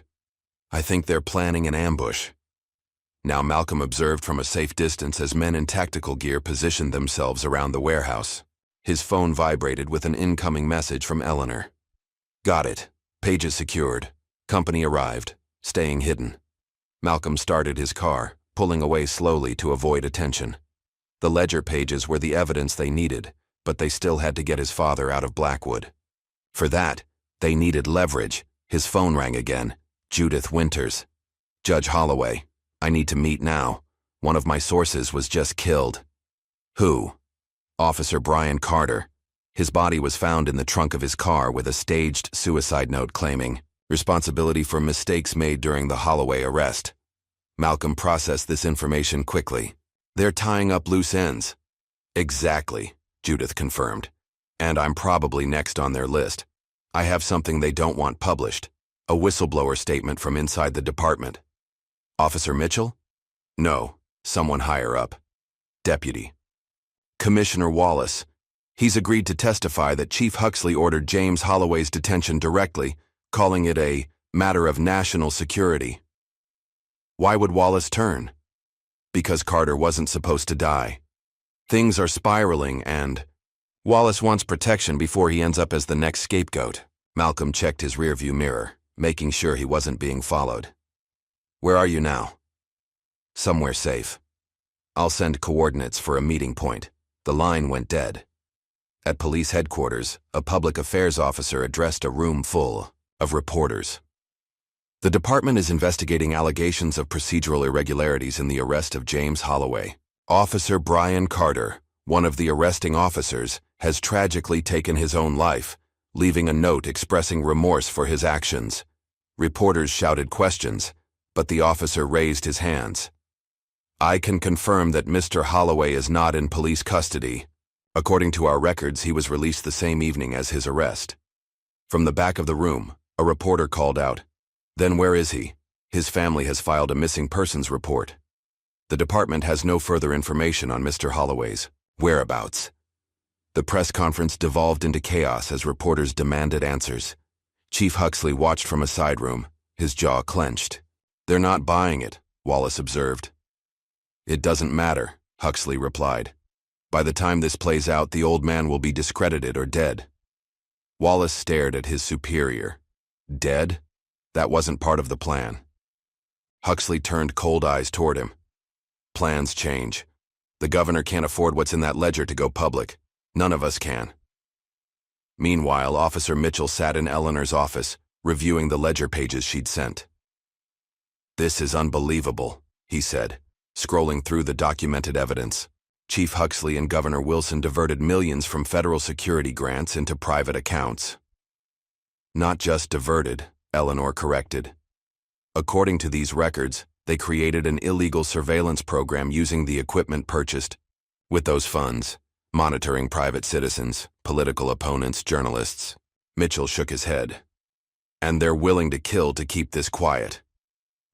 I think they're planning an ambush. Now Malcolm observed from a safe distance as men in tactical gear positioned themselves around the warehouse. His phone vibrated with an incoming message from Eleanor. Got it. Pages secured. Company arrived. Staying hidden. Malcolm started his car, pulling away slowly to avoid attention. The ledger pages were the evidence they needed, but they still had to get his father out of Blackwood. For that, they needed leverage. His phone rang again. Judith Winters. Judge Holloway, I need to meet now. One of my sources was just killed. Who? Officer Brian Carter. His body was found in the trunk of his car with a staged suicide note claiming responsibility for mistakes made during the Holloway arrest. Malcolm processed this information quickly. They're tying up loose ends. Exactly, Judith confirmed. And I'm probably next on their list. I have something they don't want published. A whistleblower statement from inside the department. Officer Mitchell? No, someone higher up. Deputy. Commissioner Wallace. He's agreed to testify that Chief Huxley ordered James Holloway's detention directly, calling it a matter of national security. Why would Wallace turn? Because Carter wasn't supposed to die. Things are spiraling and Wallace wants protection before he ends up as the next scapegoat. Malcolm checked his rearview mirror, making sure he wasn't being followed. Where are you now? Somewhere safe. I'll send coordinates for a meeting point. The line went dead. At police headquarters, a public affairs officer addressed a room full of reporters. The department is investigating allegations of procedural irregularities in the arrest of James Holloway. Officer Brian Carter, one of the arresting officers, has tragically taken his own life, leaving a note expressing remorse for his actions. Reporters shouted questions, but the officer raised his hands. I can confirm that Mr. Holloway is not in police custody. According to our records, he was released the same evening as his arrest. From the back of the room, a reporter called out, Then where is he? His family has filed a missing persons report. The department has no further information on Mr. Holloway's whereabouts. The press conference devolved into chaos as reporters demanded answers. Chief Huxley watched from a side room, his jaw clenched. "They're not buying it," Wallace observed. "It doesn't matter," Huxley replied. "By the time this plays out, the old man will be discredited or dead." Wallace stared at his superior. Dead? That wasn't part of the plan. Huxley turned cold eyes toward him. "Plans change. The governor can't afford what's in that ledger to go public. None of us can." Meanwhile, Officer Mitchell sat in Eleanor's office, reviewing the ledger pages she'd sent. "This is unbelievable," he said, scrolling through the documented evidence. Chief Huxley and Governor Wilson diverted millions from federal security grants into private accounts. "Not just diverted," Eleanor corrected. "According to these records, they created an illegal surveillance program using the equipment purchased with those funds, monitoring private citizens, political opponents, journalists." Mitchell shook his head. "And they're willing to kill to keep this quiet."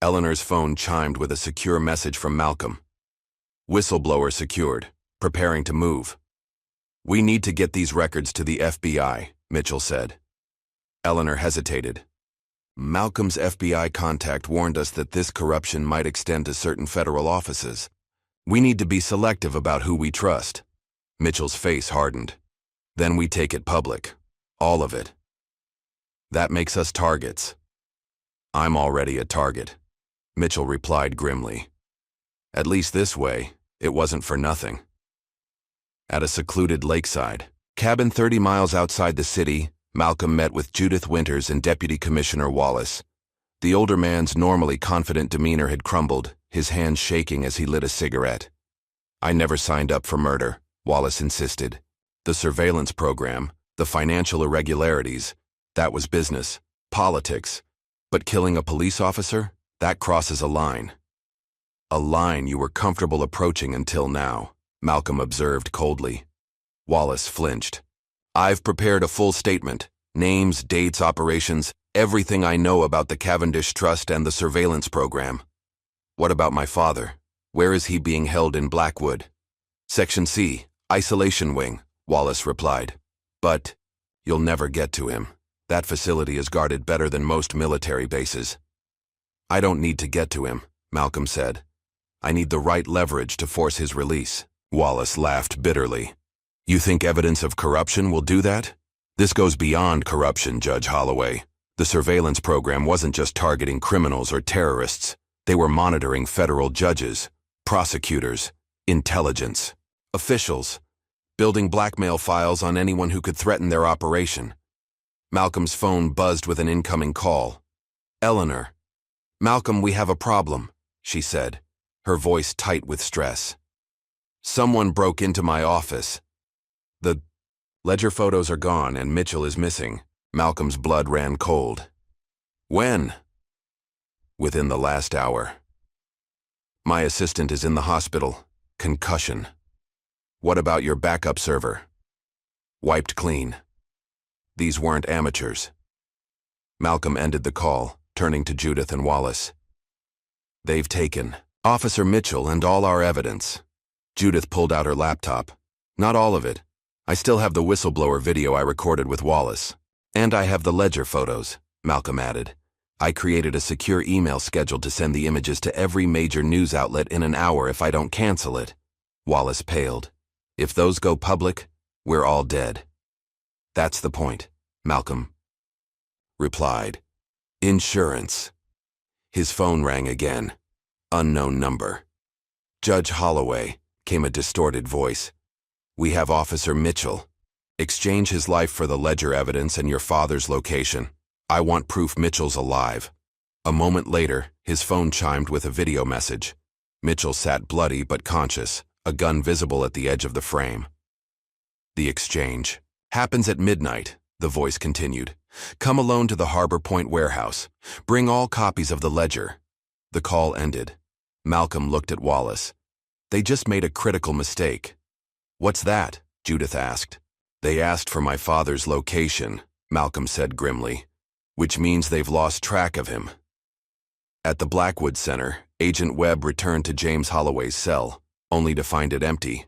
Eleanor's phone chimed with a secure message from Malcolm. "Whistleblower secured, preparing to move." "We need to get these records to the FBI," Mitchell said. Eleanor hesitated. "Malcolm's FBI contact warned us that this corruption might extend to certain federal offices. We need to be selective about who we trust." Mitchell's face hardened. "Then we take it public. All of it. That makes us targets." "I'm already a target," Mitchell replied grimly. "At least this way, it wasn't for nothing." At a secluded lakeside cabin 30 miles outside the city, Malcolm met with Judith Winters and Deputy Commissioner Wallace. The older man's normally confident demeanor had crumbled, his hands shaking as he lit a cigarette. "I never signed up for murder," Wallace insisted. "The surveillance program, the financial irregularities, that was business, politics. But killing a police officer? That crosses a line." "A line you were comfortable approaching until now," Malcolm observed coldly. Wallace flinched. "I've prepared a full statement. Names, dates, operations, everything I know about the Cavendish Trust and the surveillance program." "What about my father? Where is he being held in Blackwood?" "Section C, Isolation Wing," Wallace replied. "But you'll never get to him. That facility is guarded better than most military bases." "I don't need to get to him," Malcolm said. "I need the right leverage to force his release." Wallace laughed bitterly. "You think evidence of corruption will do that? This goes beyond corruption, Judge Holloway. The surveillance program wasn't just targeting criminals or terrorists. They were monitoring federal judges, prosecutors, intelligence, officials, building blackmail files on anyone who could threaten their operation." Malcolm's phone buzzed with an incoming call. "Eleanor." "Malcolm, we have a problem," she said, her voice tight with stress. "Someone broke into my office. The ledger photos are gone and Mitchell is missing." Malcolm's blood ran cold. "When?" "Within the last hour. My assistant is in the hospital. Concussion." "What about your backup server?" "Wiped clean. These weren't amateurs." Malcolm ended the call, turning to Judith and Wallace. "They've taken Officer Mitchell and all our evidence." Judith pulled out her laptop. "Not all of it. I still have the whistleblower video I recorded with Wallace. And I have the ledger photos," Malcolm added. "I created a secure email scheduled to send the images to every major news outlet in an hour if I don't cancel it." Wallace paled. "If those go public, we're all dead." "That's the point," Malcolm replied. "Insurance." His phone rang again. Unknown number. "Judge Holloway," came a distorted voice. "We have Officer Mitchell. Exchange his life for the ledger evidence and your father's location. I want proof Mitchell's alive." A moment later, his phone chimed with a video message. Mitchell sat bloody but conscious, a gun visible at the edge of the frame. "The exchange happens at midnight," the voice continued. "Come alone to the Harbor Point warehouse. Bring all copies of the ledger." The call ended. Malcolm looked at Wallace. "They just made a critical mistake." "What's that?" Judith asked. "They asked for my father's location," Malcolm said grimly. "Which means they've lost track of him. At the Blackwood Center, Agent Webb returned to James Holloway's cell, only to find it empty.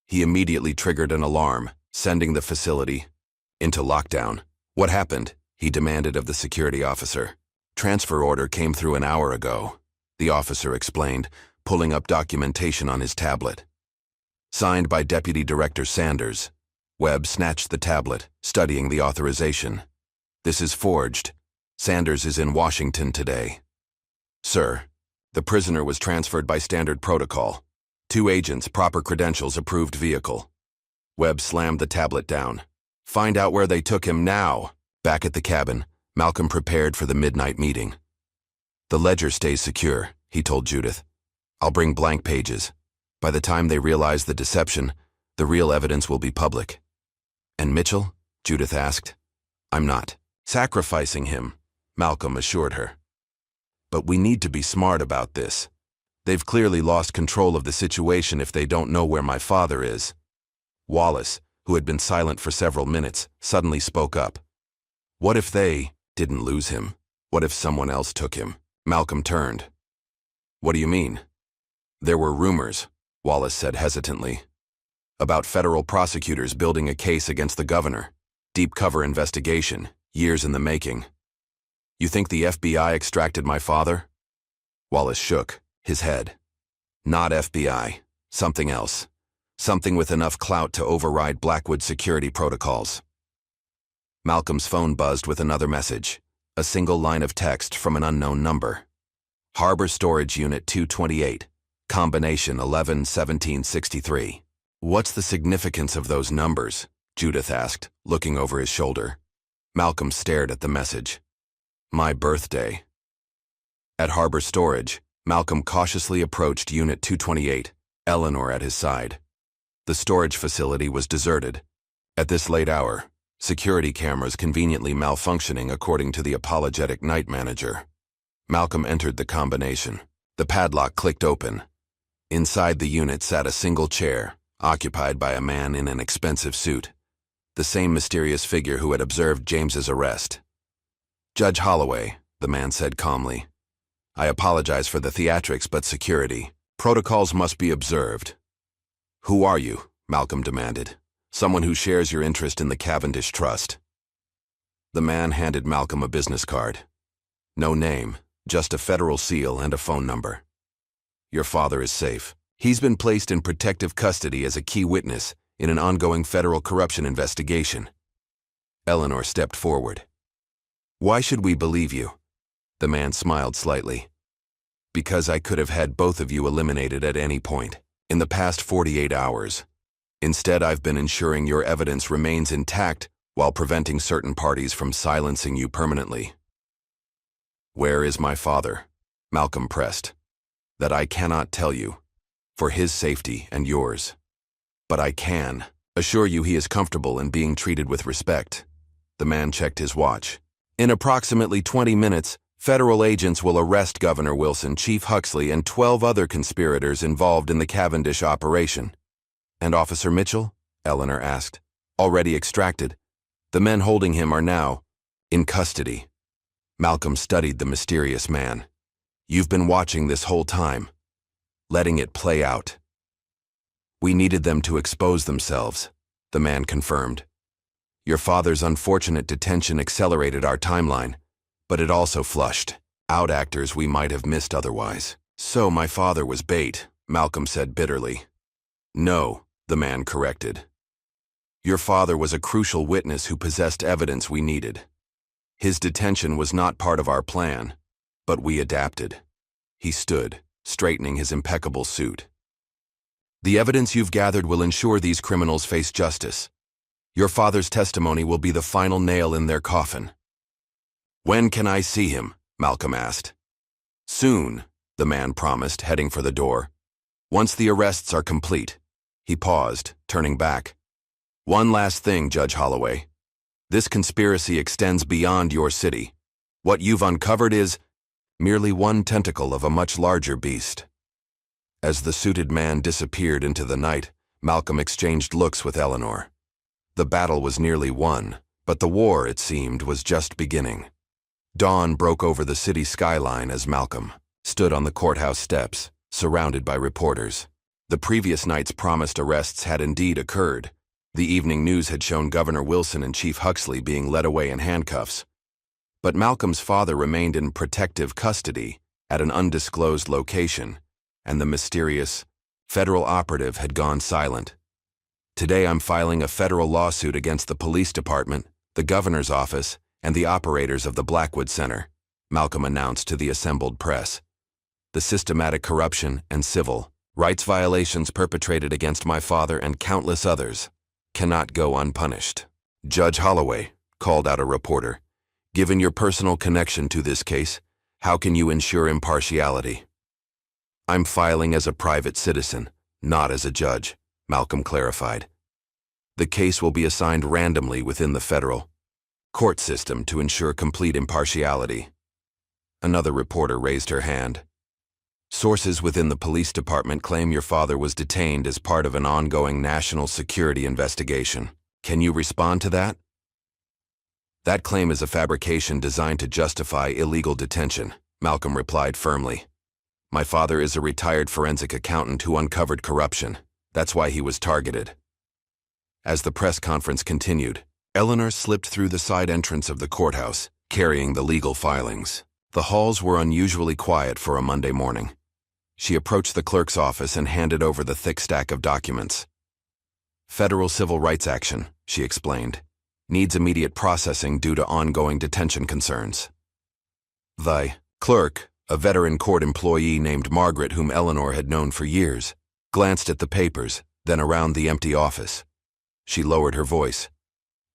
He immediately triggered an alarm, sending the facility into lockdown. "What happened?" he demanded of the security officer. "Transfer order came through an hour ago," the officer explained, pulling up documentation on his tablet. Signed by Deputy Director Sanders. Webb snatched the tablet, studying the authorization. "This is forged. Sanders is in Washington today." "Sir, the prisoner was transferred by standard protocol. 2 agents, proper credentials, approved vehicle." Webb slammed the tablet down. "Find out where they took him now." Back at the cabin, Malcolm prepared for the midnight meeting. "The ledger stays secure," he told Judith. "I'll bring blank pages. By the time they realize the deception, the real evidence will be public." "And Mitchell?" Judith asked. "I'm not sacrificing him," Malcolm assured her. "But we need to be smart about this. They've clearly lost control of the situation if they don't know where my father is." Wallace, who had been silent for several minutes, suddenly spoke up. "What if they didn't lose him? What if someone else took him?" Malcolm turned. "What do you mean?" "There were rumors," Wallace said hesitantly, "about federal prosecutors building a case against the governor. Deep cover investigation, years in the making." "You think the FBI extracted my father?" Wallace shook his head. "Not FBI. Something else. Something with enough clout to override Blackwood security protocols." Malcolm's phone buzzed with another message, a single line of text from an unknown number. "Harbor Storage Unit 228, combination 11-1763. "What's the significance of those numbers?" Judith asked, looking over his shoulder. Malcolm stared at the message. "My birthday." At Harbor Storage, Malcolm cautiously approached Unit 228, Eleanor at his side. The storage facility was deserted. At this late hour, security cameras conveniently malfunctioning according to the apologetic night manager. Malcolm entered the combination. The padlock clicked open. Inside the unit sat a single chair, occupied by a man in an expensive suit. The same mysterious figure who had observed James's arrest. "Judge Holloway," the man said calmly. "I apologize for the theatrics, but security protocols must be observed." "Who are you?" Malcolm demanded. "Someone who shares your interest in the Cavendish Trust." The man handed Malcolm a business card. "No name, just a federal seal and a phone number. Your father is safe. He's been placed in protective custody as a key witness in an ongoing federal corruption investigation." Eleanor stepped forward. "Why should we believe you?" The man smiled slightly. "Because I could have had both of you eliminated at any point in the past 48 hours. Instead, I've been ensuring your evidence remains intact while preventing certain parties from silencing you permanently." "Where is my father?" Malcolm pressed. "That I cannot tell you, for his safety and yours. But I can assure you he is comfortable and being treated with respect." The man checked his watch. "In approximately 20 minutes, federal agents will arrest Governor Wilson, Chief Huxley, and 12 other conspirators involved in the Cavendish operation." "And Officer Mitchell?" Eleanor asked. "Already extracted. The men holding him are now in custody." Malcolm studied the mysterious man. "You've been watching this whole time, letting it play out." "We needed them to expose themselves," the man confirmed. "Your father's unfortunate detention accelerated our timeline, but it also flushed out actors we might have missed otherwise." "So my father was bait," Malcolm said bitterly. "No," the man corrected. "Your father was a crucial witness who possessed evidence we needed. His detention was not part of our plan, but we adapted." He stood, straightening his impeccable suit. "The evidence you've gathered will ensure these criminals face justice. Your father's testimony will be the final nail in their coffin." "When can I see him?" Malcolm asked. "Soon," the man promised, heading for the door. "Once the arrests are complete." He paused, turning back. "One last thing, Judge Holloway. This conspiracy extends beyond your city. What you've uncovered is merely one tentacle of a much larger beast." As the suited man disappeared into the night, Malcolm exchanged looks with Eleanor. The battle was nearly won, but the war, it seemed, was just beginning. Dawn broke over the city skyline as Malcolm stood on the courthouse steps, surrounded by reporters. The previous night's promised arrests had indeed occurred. The evening news had shown Governor Wilson and Chief Huxley being led away in handcuffs. But Malcolm's father remained in protective custody at an undisclosed location, and the mysterious federal operative had gone silent. Today I'm filing a federal lawsuit against the police department, the governor's office, and the operators of the Blackwood Center, Malcolm announced to the assembled press. The systematic corruption and civil rights violations perpetrated against my father and countless others cannot go unpunished. Judge Holloway, called out a reporter, given your personal connection to this case, how can you ensure impartiality? I'm filing as a private citizen, not as a judge, Malcolm clarified. The case will be assigned randomly within the federal court system to ensure complete impartiality. Another reporter raised her hand. Sources within the police department claim your father was detained as part of an ongoing national security investigation. Can you respond to that? That claim is a fabrication designed to justify illegal detention, Malcolm replied firmly. My father is a retired forensic accountant who uncovered corruption. That's why he was targeted. As the press conference continued, Eleanor slipped through the side entrance of the courthouse, carrying the legal filings. The halls were unusually quiet for a Monday morning. She approached the clerk's office and handed over the thick stack of documents. Federal civil rights action, she explained, needs immediate processing due to ongoing detention concerns. The clerk, a veteran court employee named Margaret whom Eleanor had known for years, glanced at the papers, then around the empty office. She lowered her voice.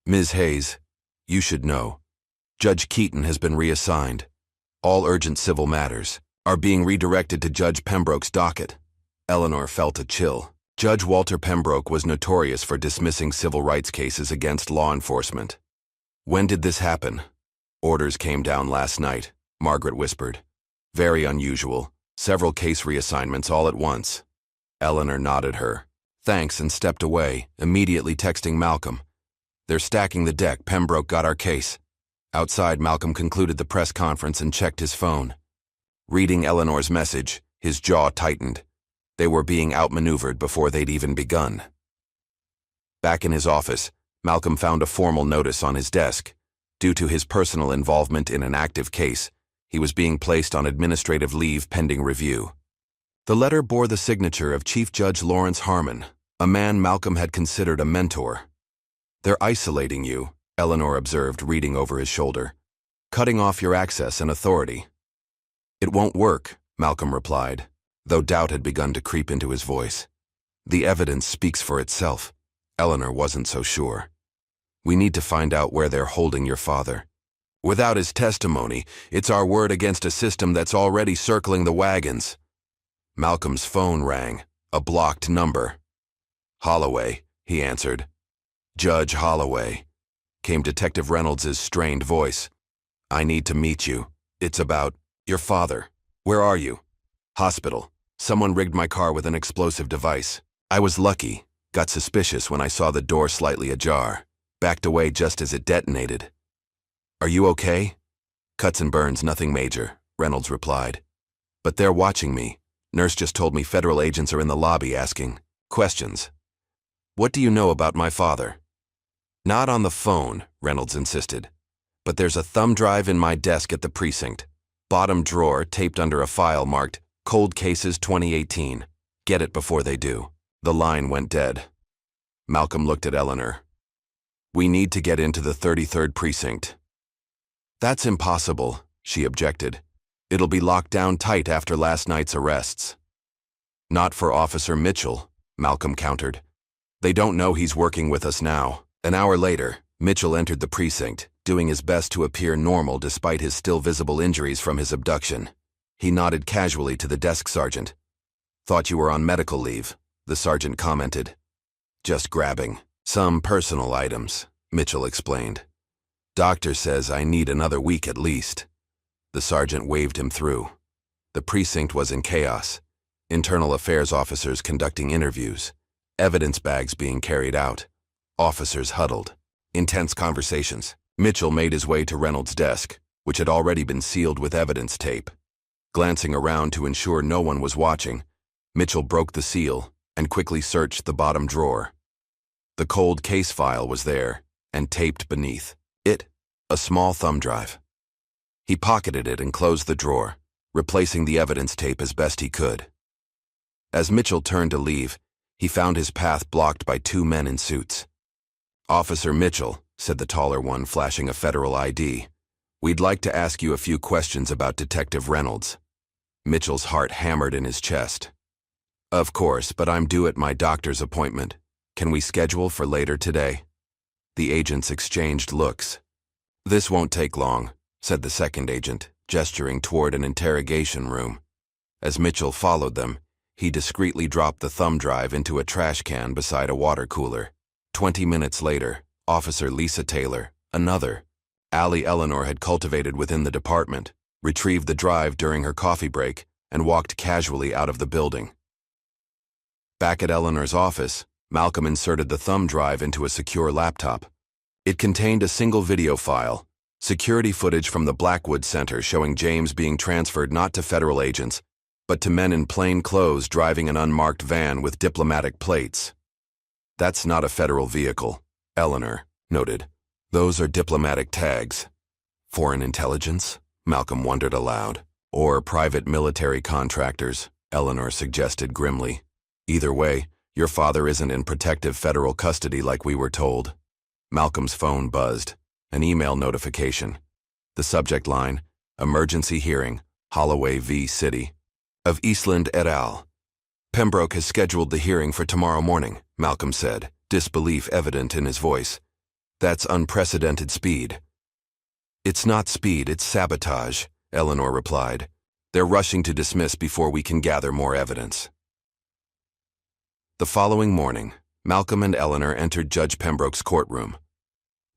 Ms. Hayes, you should know. Judge Keaton has been reassigned. All urgent civil matters are being redirected to Judge Pembroke's docket. Eleanor felt a chill. Judge Walter Pembroke was notorious for dismissing civil rights cases against law enforcement. When did this happen? Orders came down last night, Margaret whispered. Very unusual. Several case reassignments all at once. Eleanor nodded her thanks and stepped away, immediately texting Malcolm. They're stacking the deck. Pembroke got our case. Outside, Malcolm concluded the press conference and checked his phone. Reading Eleanor's message, his jaw tightened. They were being outmaneuvered before they'd even begun. Back in his office, Malcolm found a formal notice on his desk. Due to his personal involvement in an active case, he was being placed on administrative leave pending review. The letter bore the signature of Chief Judge Lawrence Harmon, a man Malcolm had considered a mentor. They're isolating you, Eleanor observed, reading over his shoulder. Cutting off your access and authority. It won't work, Malcolm replied, though doubt had begun to creep into his voice. The evidence speaks for itself. Eleanor wasn't so sure. We need to find out where they're holding your father. Without his testimony, it's our word against a system that's already circling the wagons. Malcolm's phone rang, a blocked number. Holloway, he answered. Judge Holloway, came Detective Reynolds' strained voice. I need to meet you. It's about your father. Where are you? Hospital. Someone rigged my car with an explosive device. I was lucky, got suspicious when I saw the door slightly ajar, backed away just as it detonated. Are you okay? Cuts and burns, nothing major, Reynolds replied. But they're watching me. Nurse just told me federal agents are in the lobby asking questions. What do you know about my father? Not on the phone, Reynolds insisted. But there's a thumb drive in my desk at the precinct. Bottom drawer taped under a file marked Cold Cases 2018. Get it before they do. The line went dead. Malcolm looked at Eleanor. We need to get into the 33rd precinct. That's impossible, she objected. It'll be locked down tight after last night's arrests. Not for Officer Mitchell, Malcolm countered. They don't know he's working with us now. An hour later, Mitchell entered the precinct, doing his best to appear normal despite his still visible injuries from his abduction. He nodded casually to the desk sergeant. Thought you were on medical leave, the sergeant commented. Just grabbing some personal items, Mitchell explained. Doctor says I need another week at least. The sergeant waved him through. The precinct was in chaos. Internal affairs officers conducting interviews. Evidence bags being carried out. Officers huddled. Intense conversations. Mitchell made his way to Reynolds' desk, which had already been sealed with evidence tape. Glancing around to ensure no one was watching, Mitchell broke the seal and quickly searched the bottom drawer. The cold case file was there, and taped beneath it, a small thumb drive. He pocketed it and closed the drawer, replacing the evidence tape as best he could. As Mitchell turned to leave, he found his path blocked by two men in suits. "Officer Mitchell," said the taller one, flashing a federal ID, "we'd like to ask you a few questions about Detective Reynolds." Mitchell's heart hammered in his chest. "Of course, but I'm due at my doctor's appointment. Can we schedule for later today?" The agents exchanged looks. "This won't take long," said the second agent, gesturing toward an interrogation room. As Mitchell followed them, he discreetly dropped the thumb drive into a trash can beside a water cooler. 20 minutes later, Officer Lisa Taylor, another Allie Eleanor had cultivated within the department, retrieved the drive during her coffee break and walked casually out of the building. Back at Eleanor's office, Malcolm inserted the thumb drive into a secure laptop. It contained a single video file, security footage from the Blackwood Center showing James being transferred not to federal agents, but to men in plain clothes driving an unmarked van with diplomatic plates. "That's not a federal vehicle," Eleanor noted. "Those are diplomatic tags." "Foreign intelligence?" Malcolm wondered aloud. "Or private military contractors," Eleanor suggested grimly. "Either way, your father isn't in protective federal custody like we were told." Malcolm's phone buzzed. An email notification. The subject line, "Emergency Hearing, Holloway v. City of Eastland et al. Pembroke has scheduled the hearing for tomorrow morning," Malcolm said, disbelief evident in his voice. "That's unprecedented speed." "It's not speed, it's sabotage," Eleanor replied. "They're rushing to dismiss before we can gather more evidence." The following morning, Malcolm and Eleanor entered Judge Pembroke's courtroom.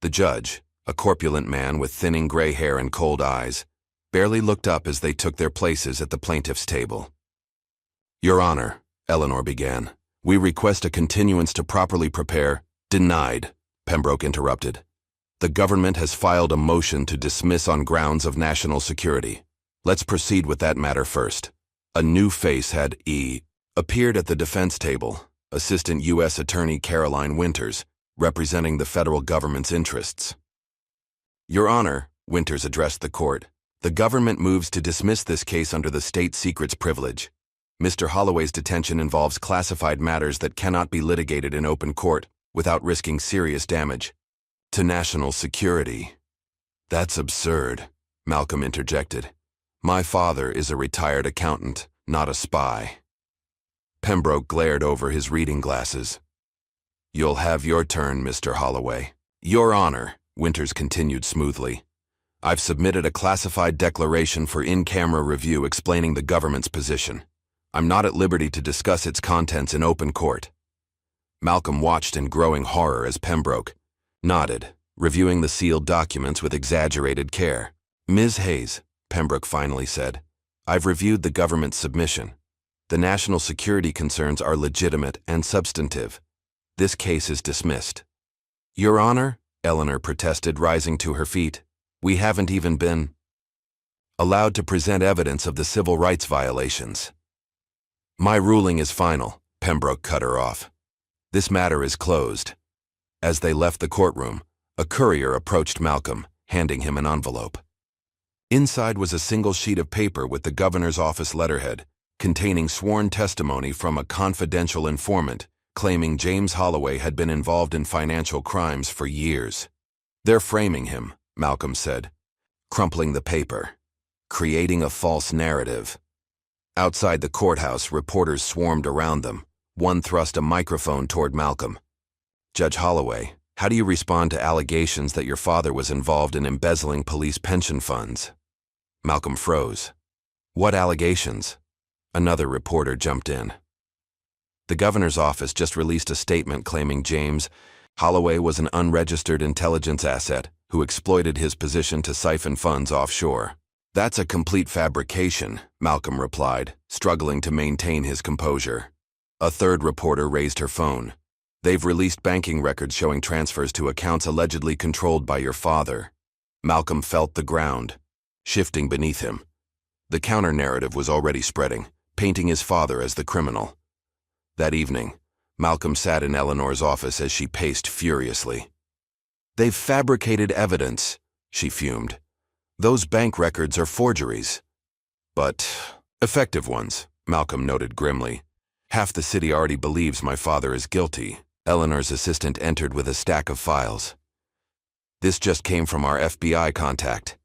The judge, a corpulent man with thinning gray hair and cold eyes, barely looked up as they took their places at the plaintiff's table. "Your Honor," Eleanor began, "we request a continuance to properly prepare—" "Denied," Pembroke interrupted. "The government has filed a motion to dismiss on grounds of national security. Let's proceed with that matter first." A new face had appeared at the defense table, Assistant U.S. Attorney Caroline Winters, representing the federal government's interests. "Your Honor," Winters addressed the court, "the government moves to dismiss this case under the state secrets privilege. Mr. Holloway's detention involves classified matters that cannot be litigated in open court without risking serious damage to national security." "That's absurd," Malcolm interjected. "My father is a retired accountant, not a spy." Pembroke glared over his reading glasses. "You'll have your turn, Mr. Holloway." "Your Honor," Winters continued smoothly, "I've submitted a classified declaration for in-camera review explaining the government's position. I'm not at liberty to discuss its contents in open court." Malcolm watched in growing horror as Pembroke nodded, reviewing the sealed documents with exaggerated care. "Ms. Hayes," Pembroke finally said, "I've reviewed the government's submission. The national security concerns are legitimate and substantive. This case is dismissed." "Your Honor," Eleanor protested, rising to her feet, "we haven't even been allowed to present evidence of the civil rights violations." "My ruling is final," Pembroke cut her off. "This matter is closed." As they left the courtroom, a courier approached Malcolm, handing him an envelope. Inside was a single sheet of paper with the governor's office letterhead, containing sworn testimony from a confidential informant claiming James Holloway had been involved in financial crimes for years. "They're framing him," Malcolm said, crumpling the paper, "creating a false narrative." Outside the courthouse, reporters swarmed around them. One thrust a microphone toward Malcolm. "Judge Holloway, how do you respond to allegations that your father was involved in embezzling police pension funds?" Malcolm froze. "What allegations?" Another reporter jumped in. "The governor's office just released a statement claiming James Holloway was an unregistered intelligence asset who exploited his position to siphon funds offshore." "That's a complete fabrication," Malcolm replied, struggling to maintain his composure. A third reporter raised her phone. "They've released banking records showing transfers to accounts allegedly controlled by your father." Malcolm felt the ground shifting beneath him. The counter-narrative was already spreading, painting his father as the criminal. That evening, Malcolm sat in Eleanor's office as she paced furiously. "They've fabricated evidence," she fumed. "Those bank records are forgeries." "But effective ones," Malcolm noted grimly. "Half the city already believes my father is guilty." Eleanor's assistant entered with a stack of files. "This just came from our FBI contact."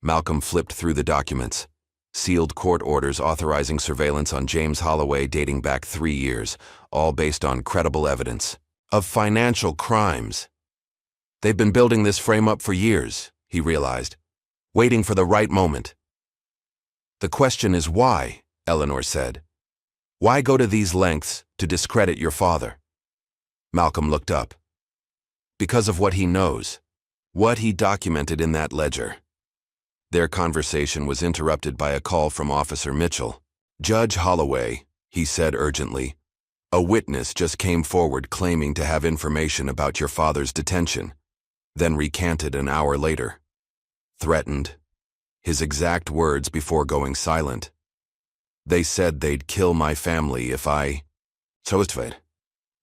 Malcolm flipped through the documents. Sealed court orders authorizing surveillance on James Holloway dating back 3 years, all based on credible evidence of financial crimes. They've been building this frame-up for years, he realized, waiting for the right moment. "The question is why," Eleanor said. "Why go to these lengths to discredit your father?" Malcolm looked up. "Because of what he knows, what he documented in that ledger." Their conversation was interrupted by a call from Officer Mitchell. "Judge Holloway," he said urgently, "a witness just came forward claiming to have information about your father's detention, then recanted an hour later. Threatened. His exact words before going silent. They said they'd kill my family if I...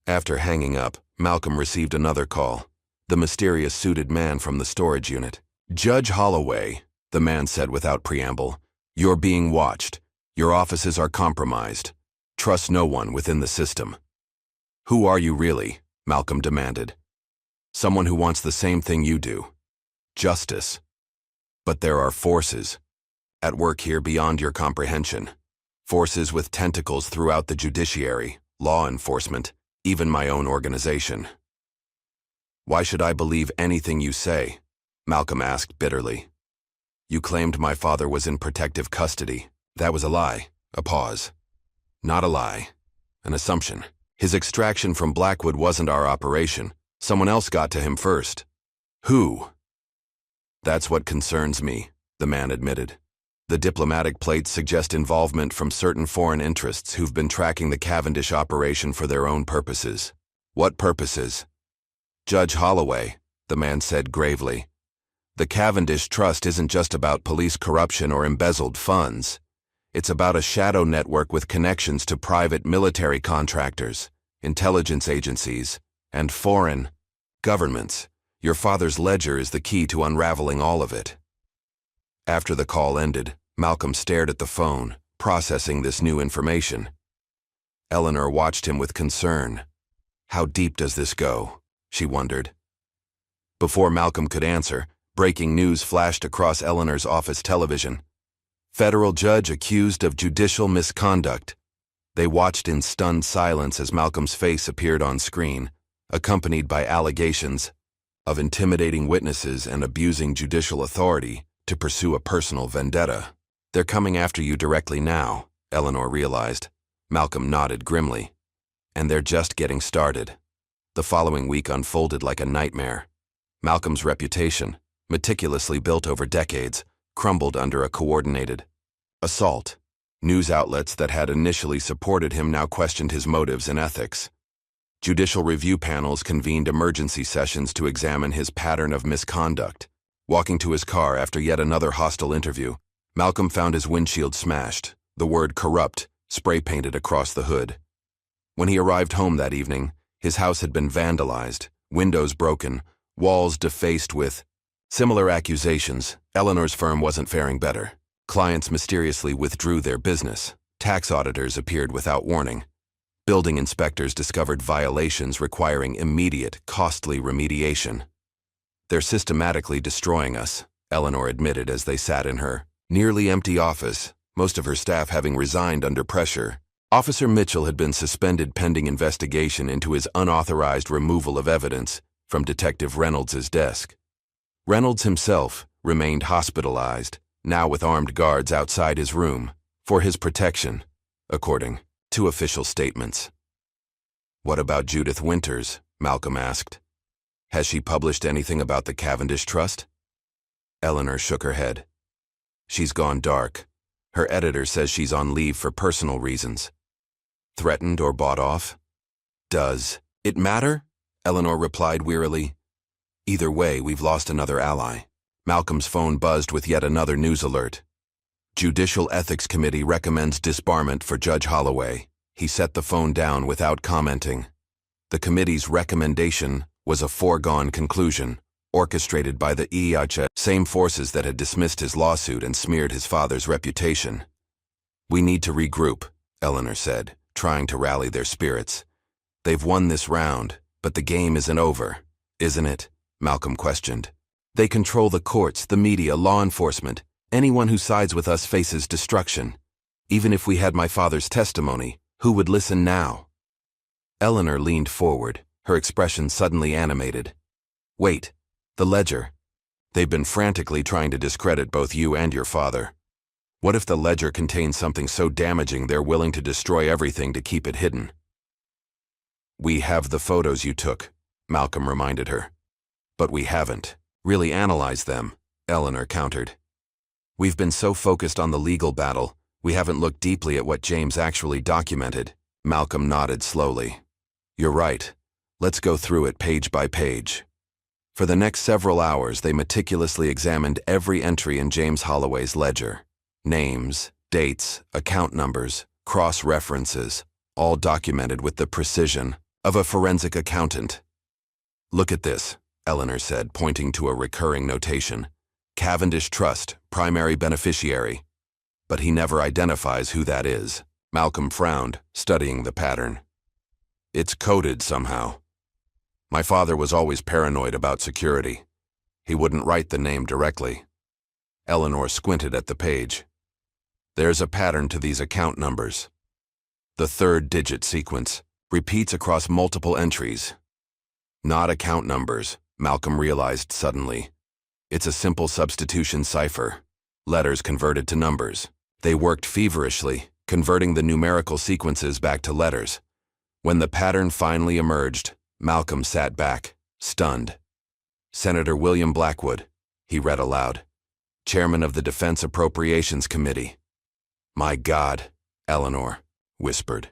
After hanging up, Malcolm received another call. The mysterious suited man from the storage unit. "Judge Holloway," the man said without preamble, "you're being watched. Your offices are compromised. Trust no one within the system." "Who are you really?" Malcolm demanded. "Someone who wants the same thing you do. Justice. But there are forces at work here beyond your comprehension. Forces with tentacles throughout the judiciary, law enforcement, even my own organization." "Why should I believe anything you say?" Malcolm asked bitterly. "You claimed my father was in protective custody. That was a lie." A pause. "Not a lie. An assumption. His extraction from Blackwood wasn't our operation. Someone else got to him first." "Who?" "That's what concerns me," the man admitted. "The diplomatic plates suggest involvement from certain foreign interests who've been tracking the Cavendish operation for their own purposes." "What purposes?" "Judge Holloway," the man said gravely. "The Cavendish Trust isn't just about police corruption or embezzled funds. It's about a shadow network with connections to private military contractors, intelligence agencies, and foreign governments. Your father's ledger is the key to unraveling all of it." After the call ended, Malcolm stared at the phone, processing this new information. Eleanor watched him with concern. How deep does this go? She wondered. Before Malcolm could answer, breaking news flashed across Eleanor's office television. Federal judge accused of judicial misconduct. They watched in stunned silence as Malcolm's face appeared on screen, accompanied by allegations of intimidating witnesses and abusing judicial authority to pursue a personal vendetta. "They're coming after you directly now," Eleanor realized. Malcolm nodded grimly. "And they're just getting started." The following week unfolded like a nightmare. Malcolm's reputation, meticulously built over decades, crumbled under a coordinated assault. News outlets that had initially supported him now questioned his motives and ethics. Judicial review panels convened emergency sessions to examine his pattern of misconduct. Walking to his car after yet another hostile interview, Malcolm found his windshield smashed, the word corrupt spray-painted across the hood. When he arrived home that evening, his house had been vandalized, windows broken, walls defaced with similar accusations. Eleanor's firm wasn't faring better. Clients mysteriously withdrew their business. Tax auditors appeared without warning. Building inspectors discovered violations requiring immediate, costly remediation. "They're systematically destroying us," Eleanor admitted as they sat in her nearly empty office, most of her staff having resigned under pressure. Officer Mitchell had been suspended pending investigation into his unauthorized removal of evidence from Detective Reynolds's desk. Reynolds himself remained hospitalized, now with armed guards outside his room, for his protection, according to official statements. "What about Judith Winters?" Malcolm asked. "Has she published anything about the Cavendish Trust?" Eleanor shook her head. "She's gone dark. Her editor says she's on leave for personal reasons." "Threatened or bought off?" "Does it matter?" Eleanor replied wearily. "Either way, we've lost another ally." Malcolm's phone buzzed with yet another news alert. Judicial Ethics Committee recommends disbarment for Judge Holloway. He set the phone down without commenting. The committee's recommendation was a foregone conclusion, orchestrated by the same forces that had dismissed his lawsuit and smeared his father's reputation. "We need to regroup," Eleanor said, trying to rally their spirits. "They've won this round, but the game isn't over, isn't it?" Malcolm questioned. "They control the courts, the media, law enforcement. Anyone who sides with us faces destruction. Even if we had my father's testimony, who would listen now?" Eleanor leaned forward, her expression suddenly animated. "Wait, the ledger. They've been frantically trying to discredit both you and your father. What if the ledger contains something so damaging they're willing to destroy everything to keep it hidden?" "We have the photos you took," Malcolm reminded her. "But we haven't really analyzed them," Eleanor countered. "We've been so focused on the legal battle, we haven't looked deeply at what James actually documented." Malcolm nodded slowly. "You're right. Let's go through it page by page." For the next several hours, they meticulously examined every entry in James Holloway's ledger. Names, dates, account numbers, cross-references, all documented with the precision of a forensic accountant. "Look at this," Eleanor said, pointing to a recurring notation. "Cavendish Trust, primary beneficiary." "But he never identifies who that is." Malcolm frowned, studying the pattern. "It's coded somehow. My father was always paranoid about security. He wouldn't write the name directly." Eleanor squinted at the page. "There's a pattern to these account numbers. The third digit sequence repeats across multiple entries." "Not account numbers," Malcolm realized suddenly. "It's a simple substitution cipher. Letters converted to numbers." They worked feverishly, converting the numerical sequences back to letters. When the pattern finally emerged, Malcolm sat back, stunned. "Senator William Blackwood," he read aloud, "Chairman of the Defense Appropriations Committee." "My God," Eleanor whispered.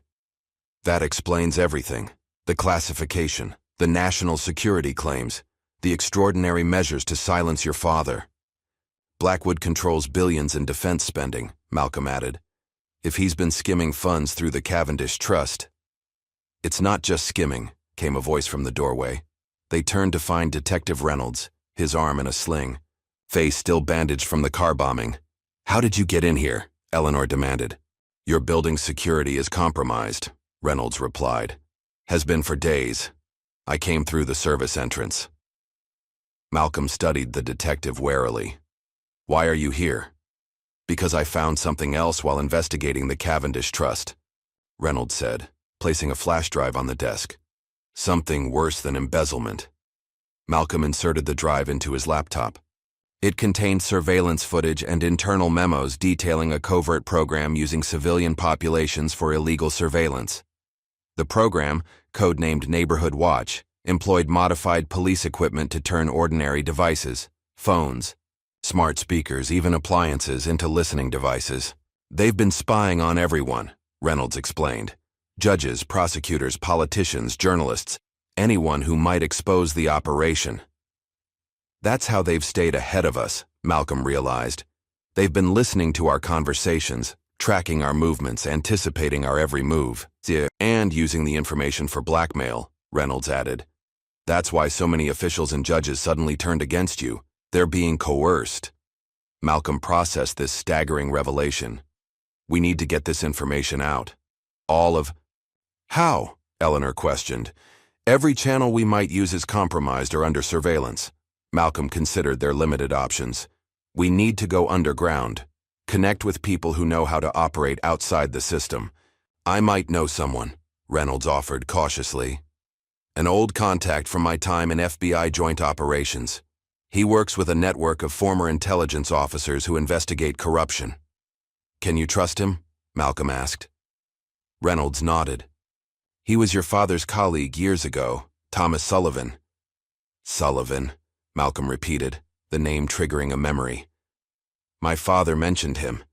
"That explains everything. The classification, the national security claims, the extraordinary measures to silence your father." "Blackwood controls billions in defense spending," Malcolm added. "If he's been skimming funds through the Cavendish Trust." "It's not just skimming," came a voice from the doorway. They turned to find Detective Reynolds, his arm in a sling, face still bandaged from the car bombing. "How did you get in here?" Eleanor demanded. "Your building's security is compromised," Reynolds replied. "Has been for days. I came through the service entrance." Malcolm studied the detective warily. "Why are you here?" "Because I found something else while investigating the Cavendish Trust," Reynolds said, placing a flash drive on the desk. "Something worse than embezzlement." Malcolm inserted the drive into his laptop. It contained surveillance footage and internal memos detailing a covert program using civilian populations for illegal surveillance. The program, codenamed Neighborhood Watch, employed modified police equipment to turn ordinary devices, phones, smart speakers, even appliances, into listening devices. "They've been spying on everyone," Reynolds explained. "Judges, prosecutors, politicians, journalists, anyone who might expose the operation." "That's how they've stayed ahead of us," Malcolm realized. "They've been listening to our conversations, tracking our movements, anticipating our every move, and using the information for blackmail," Reynolds added. "That's why so many officials and judges suddenly turned against you. They're being coerced." Malcolm processed this staggering revelation. "We need to get this information out. All of—" "How?" Eleanor questioned. "Every channel we might use is compromised or under surveillance." Malcolm considered their limited options. "We need to go underground. Connect with people who know how to operate outside the system. I might know someone," Reynolds offered cautiously. "An old contact from my time in FBI joint operations. He works with a network of former intelligence officers who investigate corruption." "Can you trust him?" Malcolm asked. Reynolds nodded. "He was your father's colleague years ago, Thomas Sullivan." "Sullivan," Malcolm repeated, the name triggering a memory. "My father mentioned him.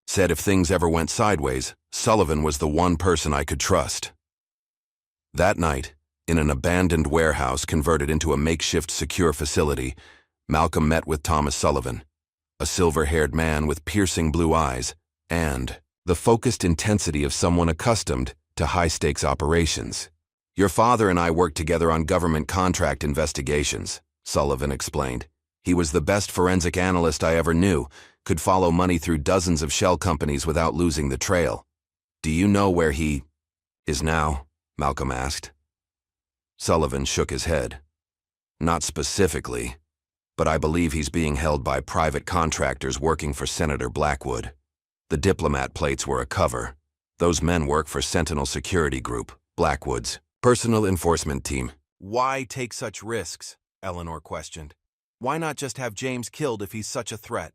Said if things ever went sideways, Sullivan was the one person I could trust." That night, in an abandoned warehouse converted into a makeshift secure facility, Malcolm met with Thomas Sullivan. a silver-haired man with piercing blue eyes, and the focused intensity of someone accustomed to high-stakes operations. "Your father and I worked together on government contract investigations," Sullivan explained. "He was the best forensic analyst I ever knew, could follow money through dozens of shell companies without losing the trail." "Do you know where he is now?" Malcolm asked. Sullivan shook his head. "Not specifically, but I believe he's being held by private contractors working for Senator Blackwood. The diplomat plates were a cover. Those men work for Sentinel Security Group, Blackwood's personal enforcement team." "Why take such risks?" Eleanor questioned. "Why not just have James killed if he's such a threat?"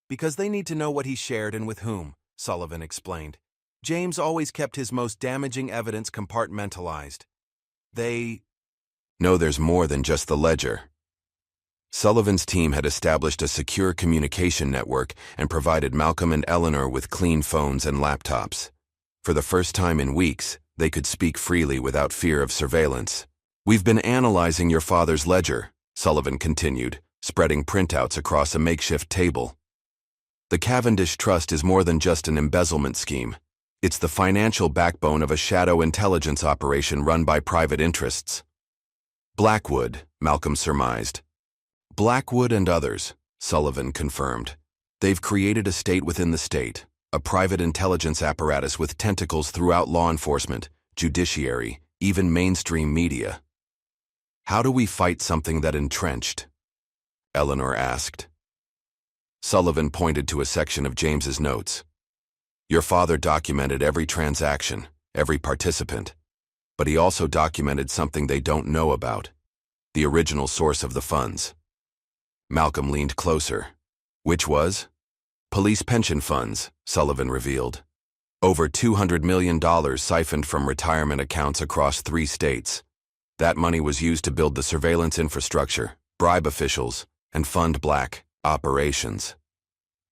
"Because they need to know what he shared and with whom," Sullivan explained. "James always kept his most damaging evidence compartmentalized. They know there's more than just the ledger." Sullivan's team had established a secure communication network and provided Malcolm and Eleanor with clean phones and laptops. For the first time in weeks, they could speak freely without fear of surveillance. "We've been analyzing your father's ledger," Sullivan continued, spreading printouts across a makeshift table. "The Cavendish Trust is more than just an embezzlement scheme. It's the financial backbone of a shadow intelligence operation run by private interests." "Blackwood," Malcolm surmised. "Blackwood and others," Sullivan confirmed. "They've created a state within the state, a private intelligence apparatus with tentacles throughout law enforcement, judiciary, even mainstream media." "How do we fight something that entrenched?" Eleanor asked. Sullivan pointed to a section of James's notes. "Your father documented every transaction, every participant, but he also documented something they don't know about, the original source of the funds." Malcolm leaned closer. "Which was?" "Police pension funds," Sullivan revealed. "Over $200 million siphoned from retirement accounts across 3 states. That money was used to build the surveillance infrastructure, bribe officials, and fund black operations."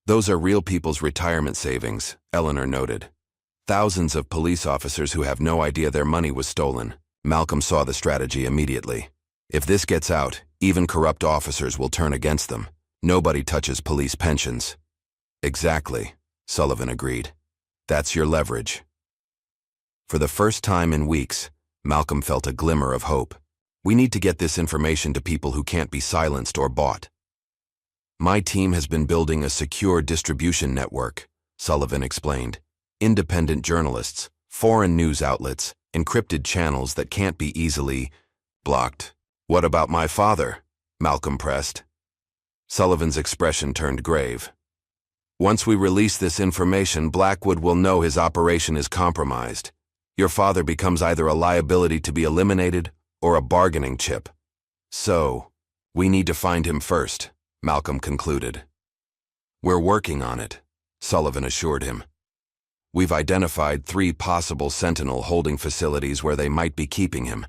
"Those are real people's retirement savings," Eleanor noted. "Thousands of police officers who have no idea their money was stolen." Malcolm saw the strategy immediately. "If this gets out, even corrupt officers will turn against them. Nobody touches police pensions." "Exactly," Sullivan agreed. "That's your leverage." For the first time in weeks, Malcolm felt a glimmer of hope. "We need to get this information to people who can't be silenced or bought." "My team has been building a secure distribution network," Sullivan explained. "Independent journalists, foreign news outlets, encrypted channels that can't be easily blocked." "What about my father?" Malcolm pressed. Sullivan's expression turned grave. "Once we release this information, Blackwood will know his operation is compromised. Your father becomes either a liability to be eliminated or a bargaining chip. So, we need to find him first," Malcolm concluded. "We're working on it," Sullivan assured him. "We've identified 3 possible Sentinel holding facilities where they might be keeping him."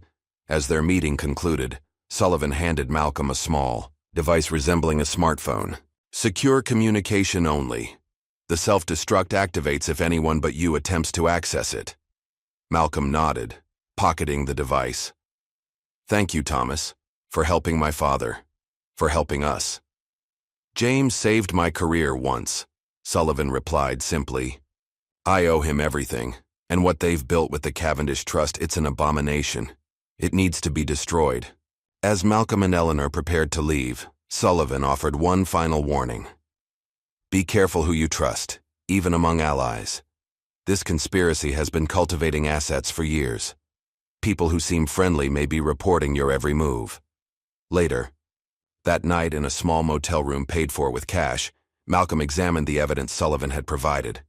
As their meeting concluded, Sullivan handed Malcolm a small device resembling a smartphone. "Secure communication only. The self-destruct activates if anyone but you attempts to access it." Malcolm nodded, pocketing the device. "Thank you, Thomas, for helping my father, for helping us." "James saved my career once," Sullivan replied simply. "I owe him everything, and what they've built with the Cavendish Trust, it's an abomination. It needs to be destroyed." As Malcolm and Eleanor prepared to leave, Sullivan offered one final warning. "Be careful who you trust, even among allies. This conspiracy has been cultivating assets for years. People who seem friendly may be reporting your every move." Later, that night in a small motel room paid for with cash, Malcolm examined the evidence Sullivan had provided.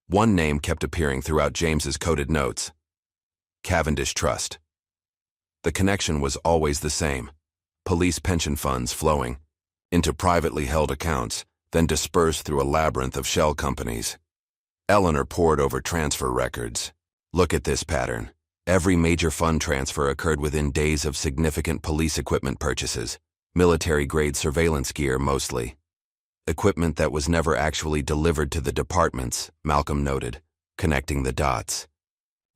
One name kept appearing throughout James's coded notes: Cavendish Trust. The connection was always the same: police pension funds flowing into privately held accounts, then dispersed through a labyrinth of shell companies. Eleanor pored over transfer records. "Look at this pattern. Every major fund transfer occurred within days of significant police equipment purchases, military-grade surveillance gear mostly. Equipment that was never actually delivered to the departments," Malcolm noted, connecting the dots.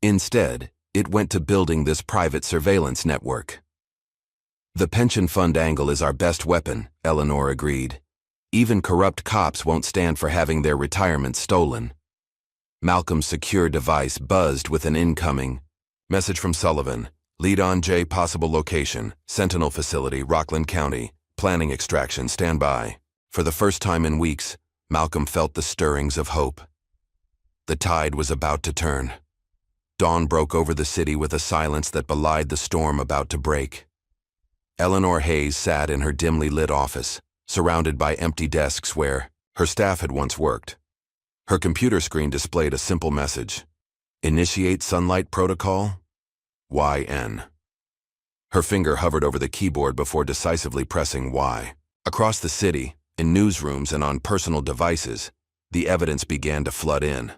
"Instead, it went to building this private surveillance network." "The pension fund angle is our best weapon," Eleanor agreed. Even corrupt cops won't stand for having their retirement stolen. Malcolm's secure device buzzed with an incoming message from Sullivan. Lead on J. Possible location, Sentinel Facility, Rockland County. Planning extraction, stand by. For the first time in weeks, Malcolm felt the stirrings of hope. The tide was about to turn. Dawn broke over the city with a silence that belied the storm about to break. Eleanor Hayes sat in her dimly lit office, surrounded by empty desks where her staff had once worked. Her computer screen displayed a simple message. Initiate sunlight protocol? YN. Her finger hovered over the keyboard before decisively pressing Y. Across the city, in newsrooms and on personal devices, the evidence began to flood in.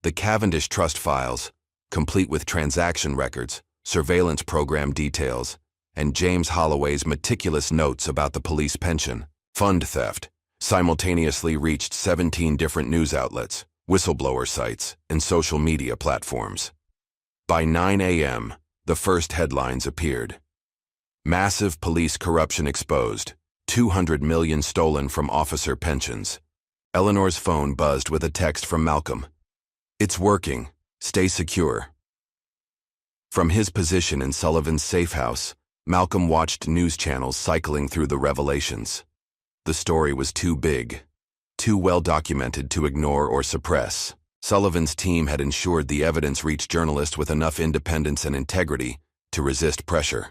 The Cavendish Trust files, complete with transaction records, surveillance program details, and James Holloway's meticulous notes about the police pension, fund theft, simultaneously reached 17 different news outlets, whistleblower sites, and social media platforms. By 9 a.m., the first headlines appeared. Massive police corruption exposed, 200 million stolen from officer pensions. Eleanor's phone buzzed with a text from Malcolm. It's working. Stay secure. From his position in Sullivan's safe house, Malcolm watched news channels cycling through the revelations. The story was too big, too well documented to ignore or suppress. Sullivan's team had ensured the evidence reached journalists with enough independence and integrity to resist pressure.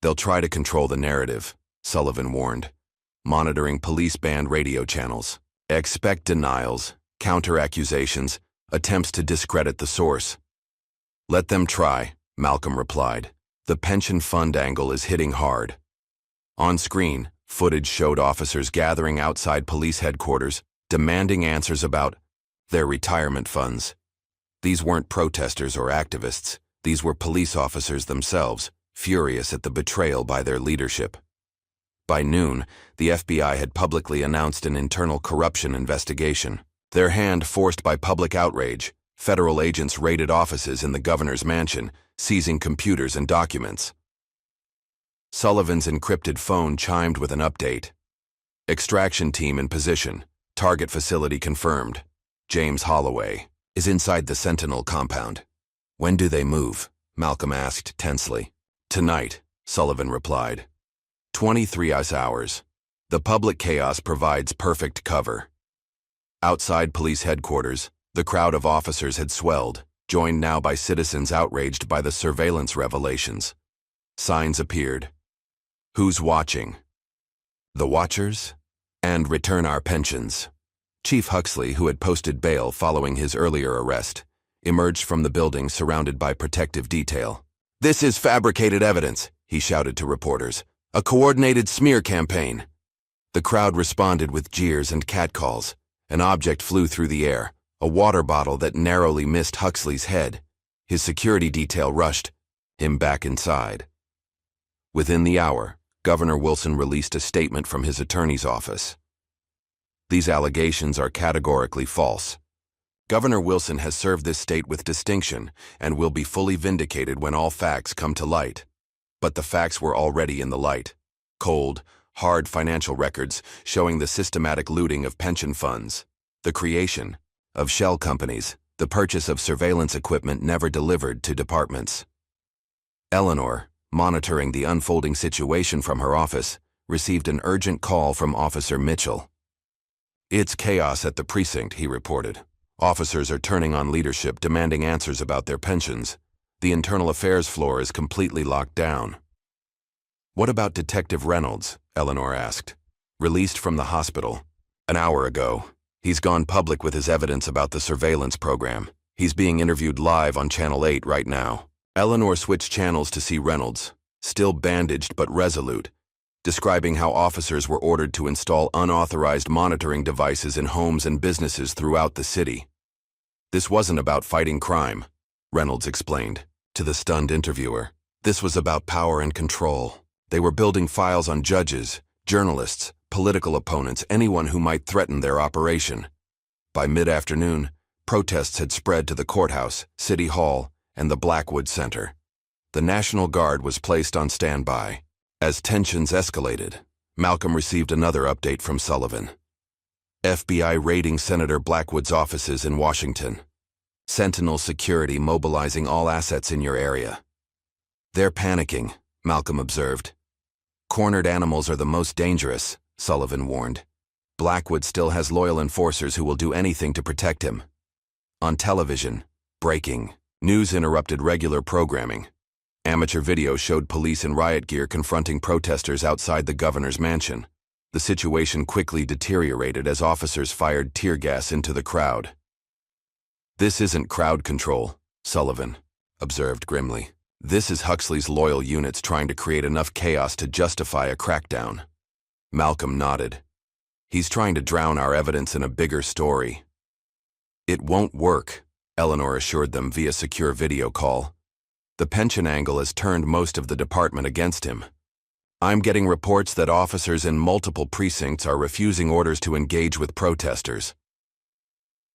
They'll try to control the narrative, Sullivan warned, monitoring police-banned radio channels. Expect denials, counter-accusations, attempts to discredit the source. Let them try, Malcolm replied. The pension fund angle is hitting hard. On screen, footage showed officers gathering outside police headquarters, demanding answers about their retirement funds. These weren't protesters or activists. These were police officers themselves, furious at the betrayal by their leadership. By noon, the FBI had publicly announced an internal corruption investigation. Their hand forced by public outrage, federal agents raided offices in the governor's mansion, seizing computers and documents. Sullivan's encrypted phone chimed with an update. Extraction team in position. Target facility confirmed. James Holloway is inside the Sentinel compound. When do they move? Malcolm asked tensely. Tonight, Sullivan replied. 23 hours. The public chaos provides perfect cover. Outside police headquarters, the crowd of officers had swelled, joined now by citizens outraged by the surveillance revelations. Signs appeared. Who's watching? The Watchers? And return our pensions. Chief Huxley, who had posted bail following his earlier arrest, emerged from the building surrounded by protective detail. This is fabricated evidence, he shouted to reporters. A coordinated smear campaign. The crowd responded with jeers and catcalls. An object flew through the air, a water bottle that narrowly missed Huxley's head. His security detail rushed him back inside. Within the hour, Governor Wilson released a statement from his attorney's office. These allegations are categorically false. Governor Wilson has served this state with distinction and will be fully vindicated when all facts come to light. But the facts were already in the light. Cold, hard financial records showing the systematic looting of pension funds, the creation of shell companies, the purchase of surveillance equipment never delivered to departments. Eleanor, monitoring the unfolding situation from her office, received an urgent call from Officer Mitchell. It's chaos at the precinct, he reported. Officers are turning on leadership, demanding answers about their pensions. The internal affairs floor is completely locked down. What about Detective Reynolds? Eleanor asked. Released from the hospital. An hour ago. He's gone public with his evidence about the surveillance program. He's being interviewed live on Channel 8 right now. Eleanor switched channels to see Reynolds, still bandaged but resolute, describing how officers were ordered to install unauthorized monitoring devices in homes and businesses throughout the city. This wasn't about fighting crime, Reynolds explained to the stunned interviewer. This was about power and control. They were building files on judges, journalists, political opponents, anyone who might threaten their operation. By mid-afternoon, protests had spread to the courthouse, City Hall, and the Blackwood Center. The National Guard was placed on standby. As tensions escalated, Malcolm received another update from Sullivan. FBI raiding Senator Blackwood's offices in Washington. Sentinel security mobilizing all assets in your area. They're panicking, Malcolm observed. Cornered animals are the most dangerous, Sullivan warned. Blackwood still has loyal enforcers who will do anything to protect him. On television, breaking news interrupted regular programming. Amateur video showed police in riot gear confronting protesters outside the governor's mansion. The situation quickly deteriorated as officers fired tear gas into the crowd. This isn't crowd control, Sullivan observed grimly. This is Huxley's loyal units trying to create enough chaos to justify a crackdown. Malcolm nodded. He's trying to drown our evidence in a bigger story. It won't work, Eleanor assured them via secure video call. The pension angle has turned most of the department against him. I'm getting reports that officers in multiple precincts are refusing orders to engage with protesters.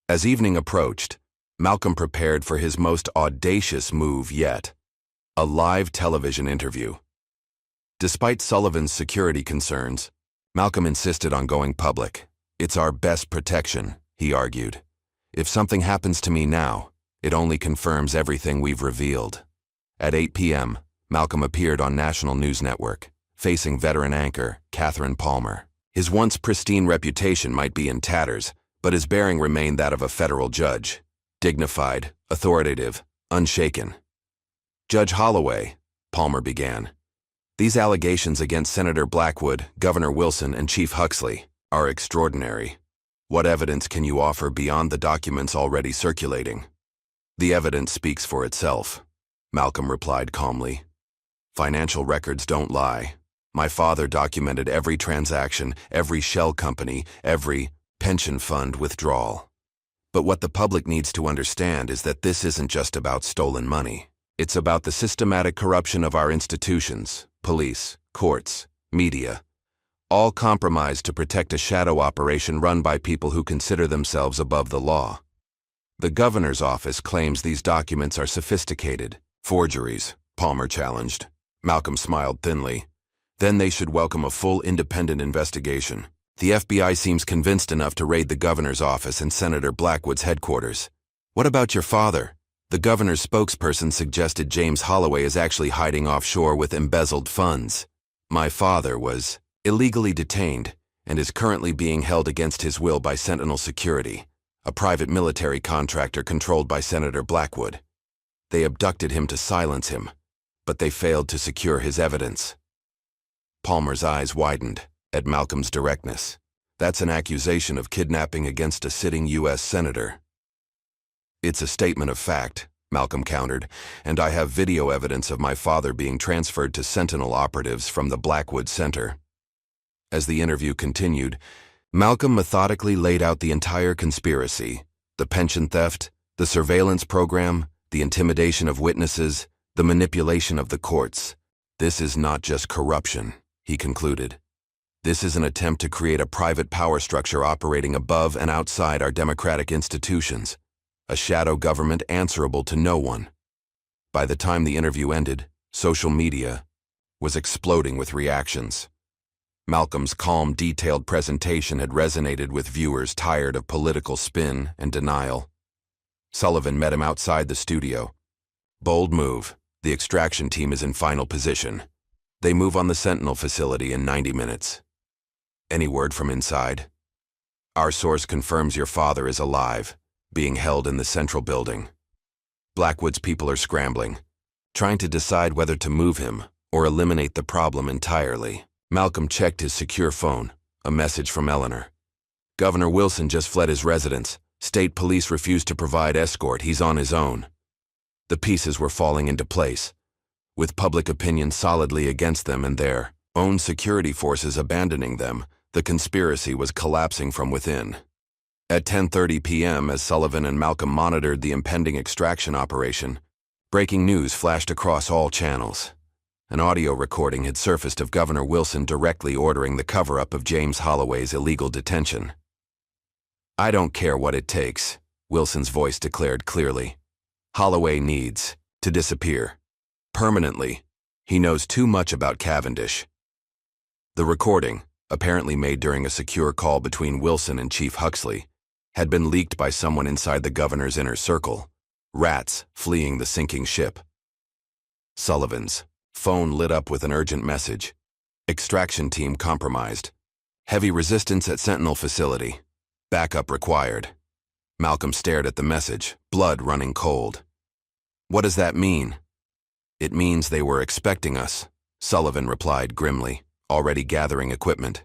As evening approached, Malcolm prepared for his most audacious move yet: a live television interview. Despite Sullivan's security concerns, Malcolm insisted on going public. It's our best protection, he argued. If something happens to me now, it only confirms everything we've revealed. At 8 p.m., Malcolm appeared on National News Network, facing veteran anchor Catherine Palmer. His once pristine reputation might be in tatters, but his bearing remained that of a federal judge. Dignified, authoritative, unshaken. Judge Holloway, Palmer began. These allegations against Senator Blackwood, Governor Wilson, and Chief Huxley are extraordinary. What evidence can you offer beyond the documents already circulating? The evidence speaks for itself, Malcolm replied calmly. Financial records don't lie. My father documented every transaction, every shell company, every pension fund withdrawal. But what the public needs to understand is that this isn't just about stolen money. It's about the systematic corruption of our institutions, police, courts, media, all compromised to protect a shadow operation run by people who consider themselves above the law. The governor's office claims these documents are sophisticated forgeries, Palmer challenged. Malcolm smiled thinly. Then they should welcome a full independent investigation. The FBI seems convinced enough to raid the governor's office and Senator Blackwood's headquarters. What about your father? The governor's spokesperson suggested James Holloway is actually hiding offshore with embezzled funds. My father was illegally detained and is currently being held against his will by Sentinel Security, a private military contractor controlled by Senator Blackwood. They abducted him to silence him, but they failed to secure his evidence. Palmer's eyes widened at Malcolm's directness. That's an accusation of kidnapping against a sitting U.S. senator. It's a statement of fact, Malcolm countered, and I have video evidence of my father being transferred to Sentinel operatives from the Blackwood Center. As the interview continued, Malcolm methodically laid out the entire conspiracy: the pension theft, the surveillance program, the intimidation of witnesses, the manipulation of the courts. This is not just corruption, he concluded. This is an attempt to create a private power structure operating above and outside our democratic institutions, a shadow government answerable to no one. By the time the interview ended, social media was exploding with reactions. Malcolm's calm, detailed presentation had resonated with viewers tired of political spin and denial. Sullivan met him outside the studio. Bold move. The extraction team is in final position. They move on the Sentinel facility in 90 minutes. Any word from inside? Our source confirms your father is alive, being held in the central building. Blackwood's people are scrambling, trying to decide whether to move him or eliminate the problem entirely. Malcolm checked his secure phone, a message from Eleanor. Governor Wilson just fled his residence. State police refused to provide escort. He's on his own. The pieces were falling into place, with public opinion solidly against them and their own security forces abandoning them. The conspiracy was collapsing from within. At 10:30 p.m., as Sullivan and Malcolm monitored the impending extraction operation, breaking news flashed across all channels. An audio recording had surfaced of Governor Wilson directly ordering the cover-up of James Holloway's illegal detention. I don't care what it takes, Wilson's voice declared clearly. Holloway needs to disappear. Permanently. He knows too much about Cavendish. The recording, apparently made during a secure call between Wilson and Chief Huxley, had been leaked by someone inside the governor's inner circle. Rats fleeing the sinking ship. Sullivan's phone lit up with an urgent message. Extraction team compromised. Heavy resistance at Sentinel facility. Backup required. Malcolm stared at the message, blood running cold. What does that mean? It means they were expecting us, Sullivan replied grimly, already gathering equipment.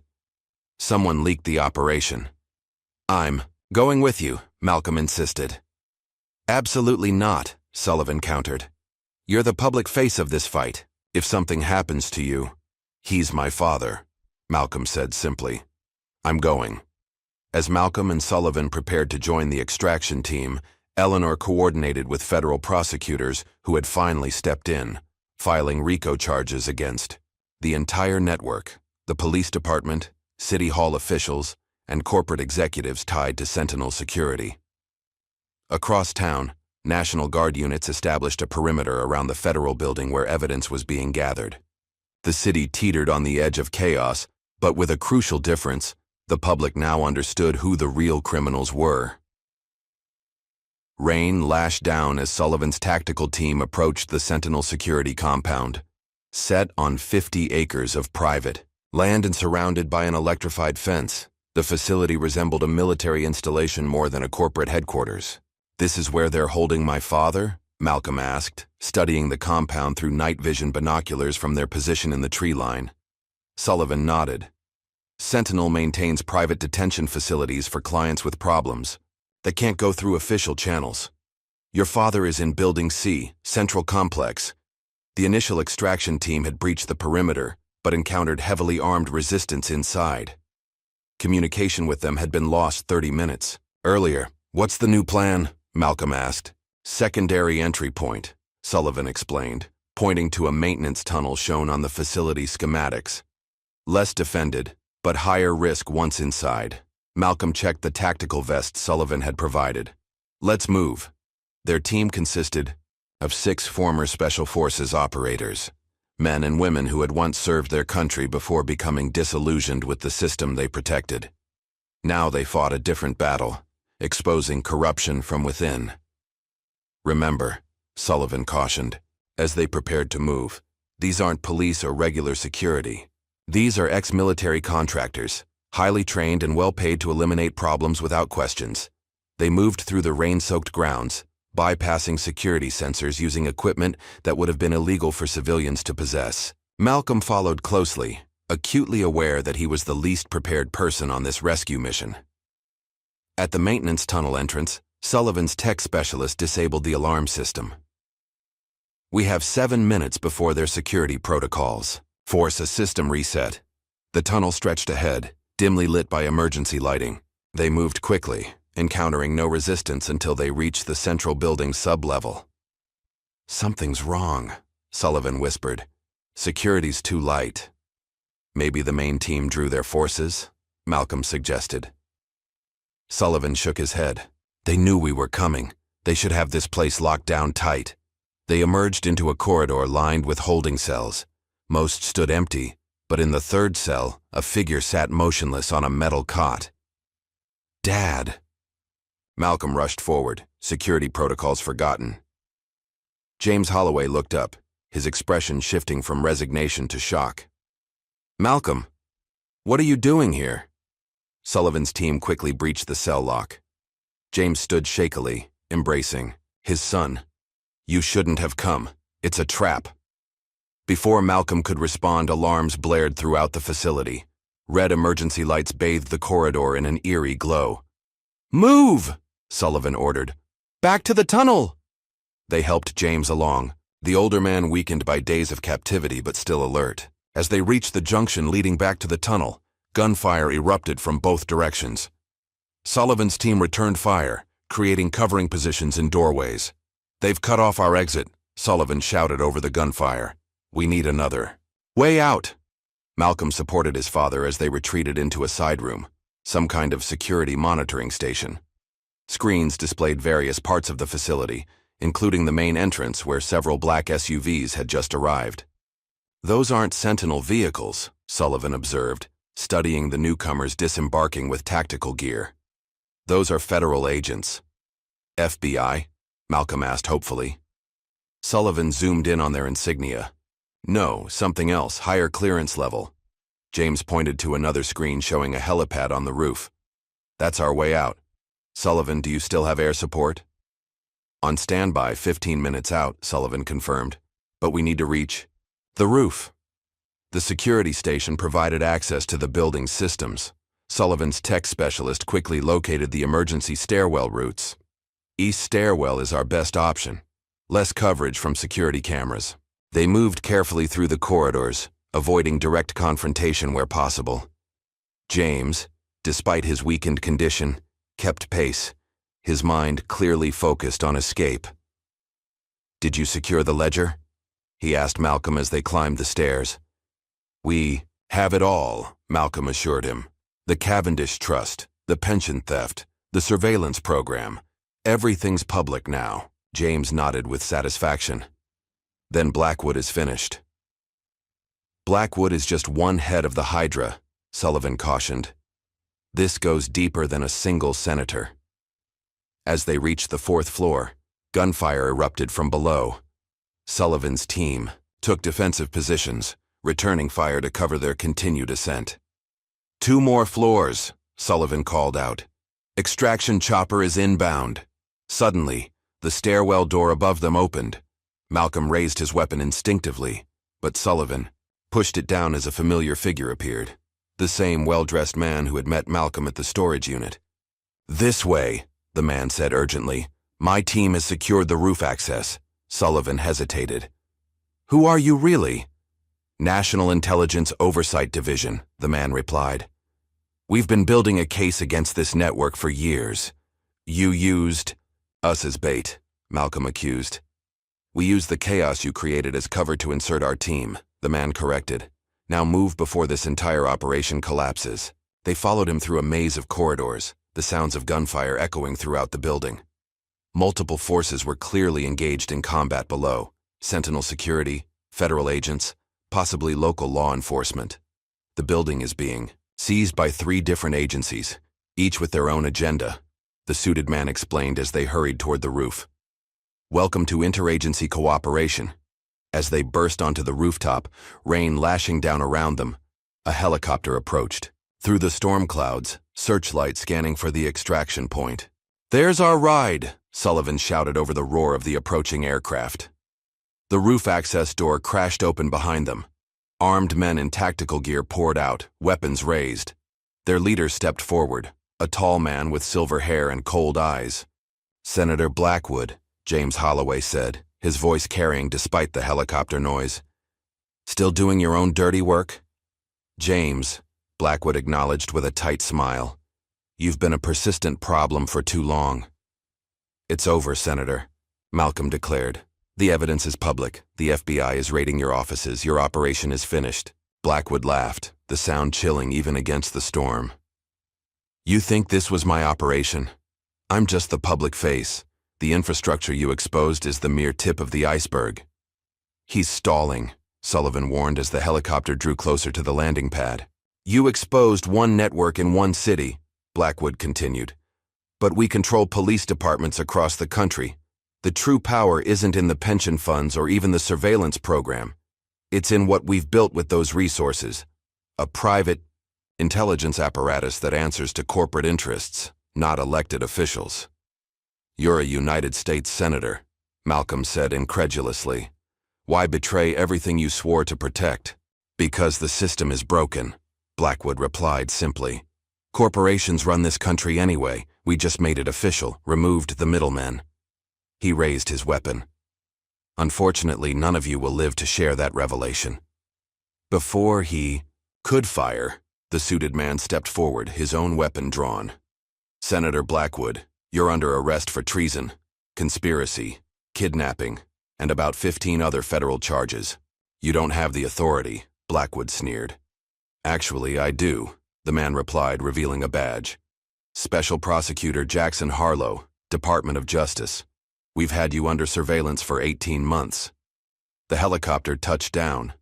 Someone leaked the operation. I'm going with you, Malcolm insisted. Absolutely not, Sullivan countered. You're the public face of this fight. If something happens to you, he's my father, Malcolm said simply. I'm going. As Malcolm and Sullivan prepared to join the extraction team, Eleanor coordinated with federal prosecutors who had finally stepped in, filing RICO charges against the entire network, the police department, city hall officials, and corporate executives tied to Sentinel security. Across town, National Guard units established a perimeter around the federal building where evidence was being gathered. The city teetered on the edge of chaos, but with a crucial difference: the public now understood who the real criminals were. Rain lashed down as Sullivan's tactical team approached the Sentinel security compound. Set on 50 acres of private land and surrounded by an electrified fence, the facility resembled a military installation more than a corporate headquarters. This is where they're holding my father? Malcolm asked, studying the compound through night vision binoculars from their position in the tree line. Sullivan nodded. Sentinel maintains private detention facilities for clients with problems that can't go through official channels. Your father is in Building C, Central Complex. The initial extraction team had breached the perimeter, but encountered heavily armed resistance inside. Communication with them had been lost 30 minutes earlier. What's the new plan? Malcolm asked. Secondary entry point, Sullivan explained, pointing to a maintenance tunnel shown on the facility schematics. Less defended, but higher risk once inside. Malcolm checked the tactical vest Sullivan had provided. Let's move. Their team consisted of 6 former Special Forces operators, men and women who had once served their country before becoming disillusioned with the system they protected. Now they fought a different battle, exposing corruption from within. Remember, Sullivan cautioned, as they prepared to move, these aren't police or regular security. These are ex-military contractors, highly trained and well paid to eliminate problems without questions. They moved through the rain-soaked grounds, bypassing security sensors using equipment that would have been illegal for civilians to possess. Malcolm followed closely, acutely aware that he was the least prepared person on this rescue mission. At the maintenance tunnel entrance, Sullivan's tech specialist disabled the alarm system. We have 7 minutes before their security protocols. Force a system reset. The tunnel stretched ahead, dimly lit by emergency lighting. They moved quickly, encountering no resistance until they reached the central building's sub-level. Something's wrong, Sullivan whispered. Security's too light. Maybe the main team drew their forces, Malcolm suggested. Sullivan shook his head. They knew we were coming. They should have this place locked down tight. They emerged into a corridor lined with holding cells. Most stood empty, but in the third cell, a figure sat motionless on a metal cot. Dad! Malcolm rushed forward, security protocols forgotten. James Holloway looked up, his expression shifting from resignation to shock. Malcolm, what are you doing here? Sullivan's team quickly breached the cell lock. James stood shakily, embracing his son. You shouldn't have come. It's a trap. Before Malcolm could respond, alarms blared throughout the facility. Red emergency lights bathed the corridor in an eerie glow. Move! Sullivan ordered. Back to the tunnel! They helped James along, the older man weakened by days of captivity but still alert. As they reached the junction leading back to the tunnel, gunfire erupted from both directions. Sullivan's team returned fire, creating covering positions in doorways. They've cut off our exit, Sullivan shouted over the gunfire. We need another way out. Malcolm supported his father as they retreated into a side room, some kind of security monitoring station. Screens displayed various parts of the facility, including the main entrance where several black SUVs had just arrived. Those aren't Sentinel vehicles, Sullivan observed. studying the newcomers disembarking with tactical gear. Those are federal agents. FBI? Malcolm asked hopefully. Sullivan zoomed in on their insignia. No, something else, higher clearance level. James pointed to another screen showing a helipad on the roof. That's our way out. Sullivan, do you still have air support? On standby, 15 minutes out, Sullivan confirmed. But we need to reach the roof. The security station provided access to the building's systems. Sullivan's tech specialist quickly located the emergency stairwell routes. East stairwell is our best option. Less coverage from security cameras. They moved carefully through the corridors, avoiding direct confrontation where possible. James, despite his weakened condition, kept pace, his mind clearly focused on escape. Did you secure the ledger? He asked Malcolm as they climbed the stairs. We have it all, Malcolm assured him. The Cavendish Trust, the pension theft, the surveillance program. Everything's public now. James nodded with satisfaction. Then Blackwood is finished. Blackwood is just one head of the Hydra, Sullivan cautioned. This goes deeper than a single senator. As they reached the 4th floor, gunfire erupted from below. Sullivan's team took defensive positions, returning fire to cover their continued ascent. 2 more floors, Sullivan called out. Extraction chopper is inbound. Suddenly, the stairwell door above them opened. Malcolm raised his weapon instinctively, but Sullivan pushed it down as a familiar figure appeared. The same well-dressed man who had met Malcolm at the storage unit. This way, the man said urgently. My team has secured the roof access. Sullivan hesitated. Who are you really? National Intelligence Oversight Division, the man replied. We've been building a case against this network for years. You used us as bait, Malcolm accused. We used the chaos you created as cover to insert our team, the man corrected. Now move before this entire operation collapses. They followed him through a maze of corridors, the sounds of gunfire echoing throughout the building. Multiple forces were clearly engaged in combat below. Sentinel security, federal agents, possibly local law enforcement. The building is being seized by 3 different agencies, each with their own agenda, the suited man explained as they hurried toward the roof. Welcome to interagency cooperation. As they burst onto the rooftop, rain lashing down around them, a helicopter approached. Through the storm clouds, searchlight scanning for the extraction point. There's our ride, Sullivan shouted over the roar of the approaching aircraft. The roof access door crashed open behind them. Armed men in tactical gear poured out, weapons raised. Their leader stepped forward, a tall man with silver hair and cold eyes. Senator Blackwood, James Holloway said, his voice carrying despite the helicopter noise. Still doing your own dirty work? James, Blackwood acknowledged with a tight smile. You've been a persistent problem for too long. It's over, Senator, Malcolm declared. The evidence is public. The FBI is raiding your offices. Your operation is finished. Blackwood laughed, the sound chilling even against the storm. You think this was my operation? I'm just the public face. The infrastructure you exposed is the mere tip of the iceberg. He's stalling, Sullivan warned as the helicopter drew closer to the landing pad. You exposed one network in one city, Blackwood continued. But we control police departments across the country. The true power isn't in the pension funds or even the surveillance program. It's in what we've built with those resources. A private intelligence apparatus that answers to corporate interests, not elected officials. You're a United States Senator, Malcolm said incredulously. Why betray everything you swore to protect? Because the system is broken, Blackwood replied simply. Corporations run this country anyway. We just made it official, removed the middlemen. He raised his weapon. Unfortunately, none of you will live to share that revelation. Before he could fire, the suited man stepped forward, his own weapon drawn. Senator Blackwood, you're under arrest for treason, conspiracy, kidnapping, and about 15 other federal charges. You don't have the authority, Blackwood sneered. Actually, I do, the man replied, revealing a badge. Special Prosecutor Jackson Harlow, Department of Justice. We've had you under surveillance for 18 months. The helicopter touched down.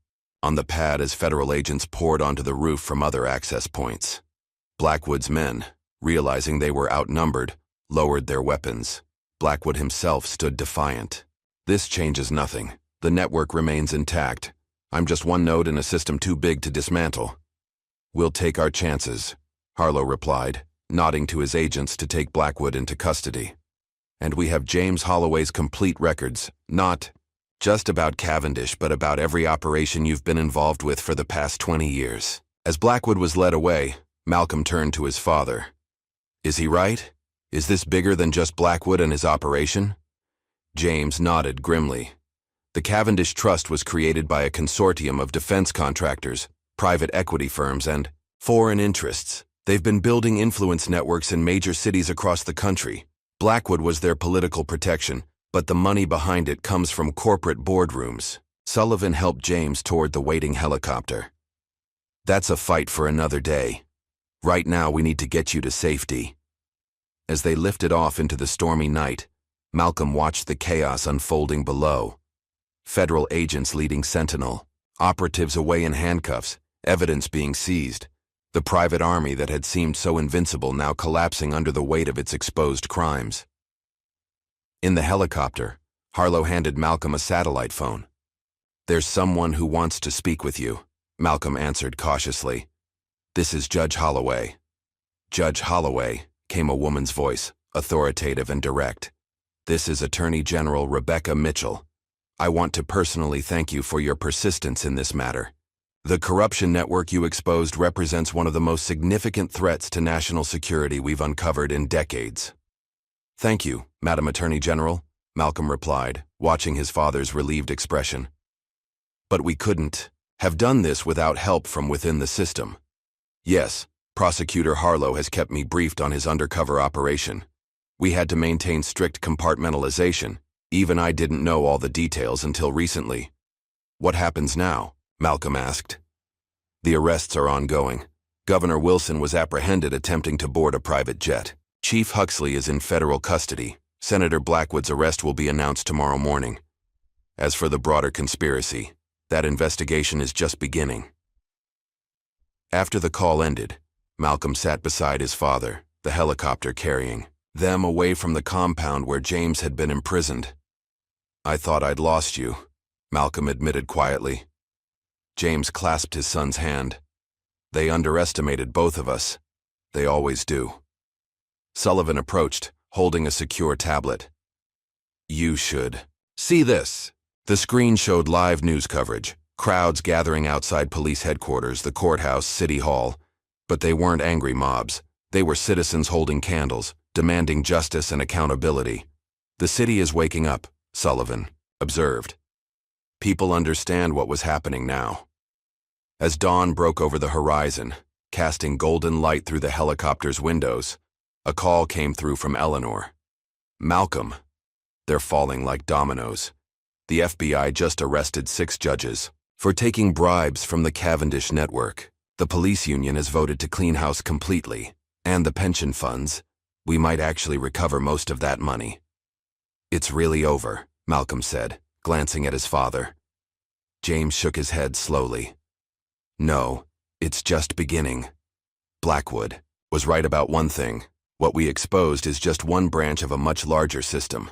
on the pad as federal agents poured onto the roof from other access points. Blackwood's men, realizing they were outnumbered, lowered their weapons. Blackwood himself stood defiant. "This changes nothing. The network remains intact. I'm just one node in a system too big to dismantle." "We'll take our chances," Harlow replied, nodding to his agents to take Blackwood into custody. "And we have James Holloway's complete records, not just about Cavendish, but about every operation you've been involved with for the past 20 years. As Blackwood was led away, Malcolm turned to his father. "Is he right? Is this bigger than just Blackwood and his operation?" James nodded grimly. The Cavendish Trust was created by a consortium of defense contractors, private equity firms, and foreign interests. They've been building influence networks in major cities across the country. Blackwood was their political protection, but the money behind it comes from corporate boardrooms. Sullivan helped James toward the waiting helicopter. "That's a fight for another day. Right now we need to get you to safety." As they lifted off into the stormy night, Malcolm watched the chaos unfolding below. Federal agents leading Sentinel, operatives away in handcuffs, evidence being seized. The private army that had seemed so invincible now collapsing under the weight of its exposed crimes. In the helicopter, Harlow handed Malcolm a satellite phone. "There's someone who wants to speak with you," Malcolm answered cautiously. "This is Judge Holloway." "Judge Holloway," came a woman's voice, authoritative and direct. "This is Attorney General Rebecca Mitchell. I want to personally thank you for your persistence in this matter. The corruption network you exposed represents one of the most significant threats to national security we've uncovered in decades." "Thank you, Madam Attorney General," Malcolm replied, watching his father's relieved expression. "But we couldn't have done this without help from within the system. Yes, Prosecutor Harlow has kept me briefed on his undercover operation. We had to maintain strict compartmentalization. Even I didn't know all the details until recently." "What happens now?" Malcolm asked. "The arrests are ongoing. Governor Wilson was apprehended attempting to board a private jet. Chief Huxley is in federal custody. Senator Blackwood's arrest will be announced tomorrow morning. As for the broader conspiracy, that investigation is just beginning." After the call ended, Malcolm sat beside his father, the helicopter carrying them away from the compound where James had been imprisoned. "I thought I'd lost you," Malcolm admitted quietly. James clasped his son's hand. "They underestimated both of us. They always do." Sullivan approached, holding a secure tablet. "You should see this." The screen showed live news coverage, crowds gathering outside police headquarters, the courthouse, City Hall. But they weren't angry mobs. They were citizens holding candles, demanding justice and accountability. "The city is waking up," Sullivan observed. People understand what was happening now. As dawn broke over the horizon, casting golden light through the helicopter's windows, a call came through from Eleanor. "Malcolm, they're falling like dominoes. The FBI just arrested 6 judges for taking bribes from the Cavendish network. The police union has voted to clean house completely, and the pension funds. We might actually recover most of that money." "It's really over," Malcolm said, glancing at his father. James shook his head slowly. "No, it's just beginning. Blackwood was right about one thing. What we exposed is just one branch of a much larger system.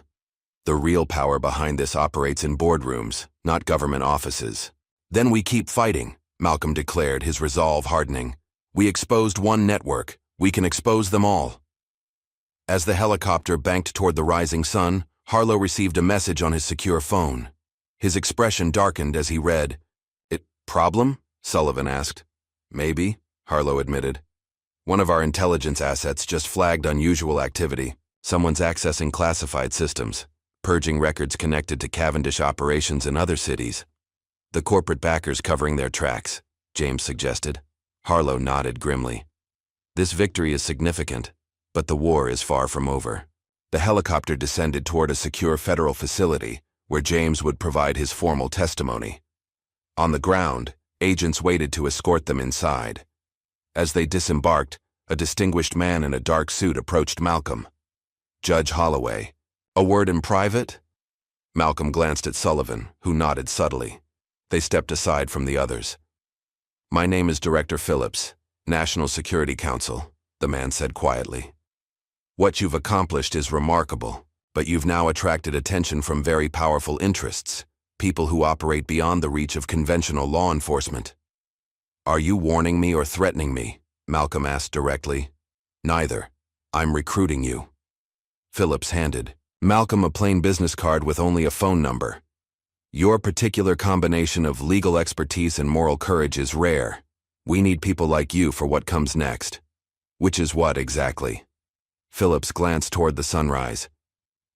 The real power behind this operates in boardrooms, not government offices." "Then we keep fighting," Malcolm declared, his resolve hardening. "We exposed one network. We can expose them all." As the helicopter banked toward the rising sun, Harlow received a message on his secure phone. His expression darkened as he read. "Problem?" Sullivan asked. "Maybe," Harlow admitted. "One of our intelligence assets just flagged unusual activity. Someone's accessing classified systems, purging records connected to Cavendish operations in other cities. The corporate backers covering their tracks," James suggested. Harlow nodded grimly. "This victory is significant, but the war is far from over." The helicopter descended toward a secure federal facility where James would provide his formal testimony. On the ground, agents waited to escort them inside. As they disembarked, a distinguished man in a dark suit approached Malcolm. "Judge Holloway, a word in private?" Malcolm glanced at Sullivan, who nodded subtly. They stepped aside from the others. "My name is Director Phillips, National Security Council," the man said quietly. "What you've accomplished is remarkable, but you've now attracted attention from very powerful interests, people who operate beyond the reach of conventional law enforcement." "Are you warning me or threatening me?" Malcolm asked directly. "Neither. I'm recruiting you." Phillips handed Malcolm a plain business card with only a phone number. "Your particular combination of legal expertise and moral courage is rare. We need people like you for what comes next." "Which is what, exactly?" Phillips glanced toward the sunrise.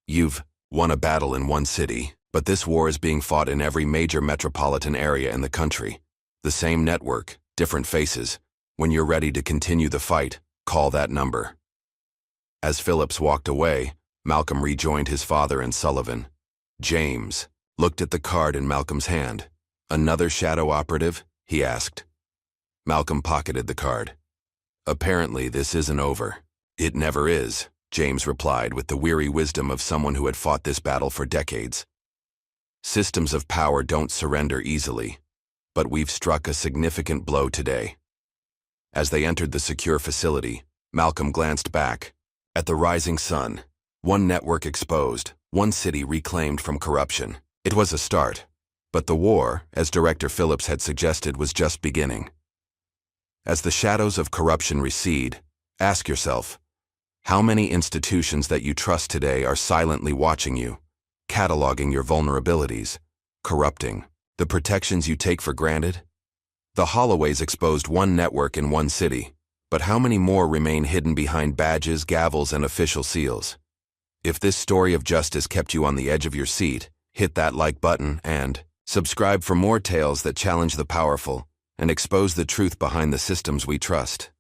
"You've won a battle in one city, but this war is being fought in every major metropolitan area in the country. The same network, different faces. When you're ready to continue the fight, call that number." As Phillips walked away, Malcolm rejoined his father and Sullivan. James looked at the card in Malcolm's hand. "Another shadow operative?" he asked. Malcolm pocketed the card. "Apparently this isn't over." "It never is," James replied with the weary wisdom of someone who had fought this battle for decades. "Systems of power don't surrender easily, but we've struck a significant blow today." As they entered the secure facility, Malcolm glanced back at the rising sun. One network exposed, one city reclaimed from corruption. It was a start, but the war, as Director Phillips had suggested, was just beginning. As the shadows of corruption recede, ask yourself, how many institutions that you trust today are silently watching you, cataloging your vulnerabilities, corrupting the protections you take for granted? The Holloways exposed one network in one city, but how many more remain hidden behind badges, gavels, and official seals? If this story of justice kept you on the edge of your seat, hit that like button and subscribe for more tales that challenge the powerful and expose the truth behind the systems we trust.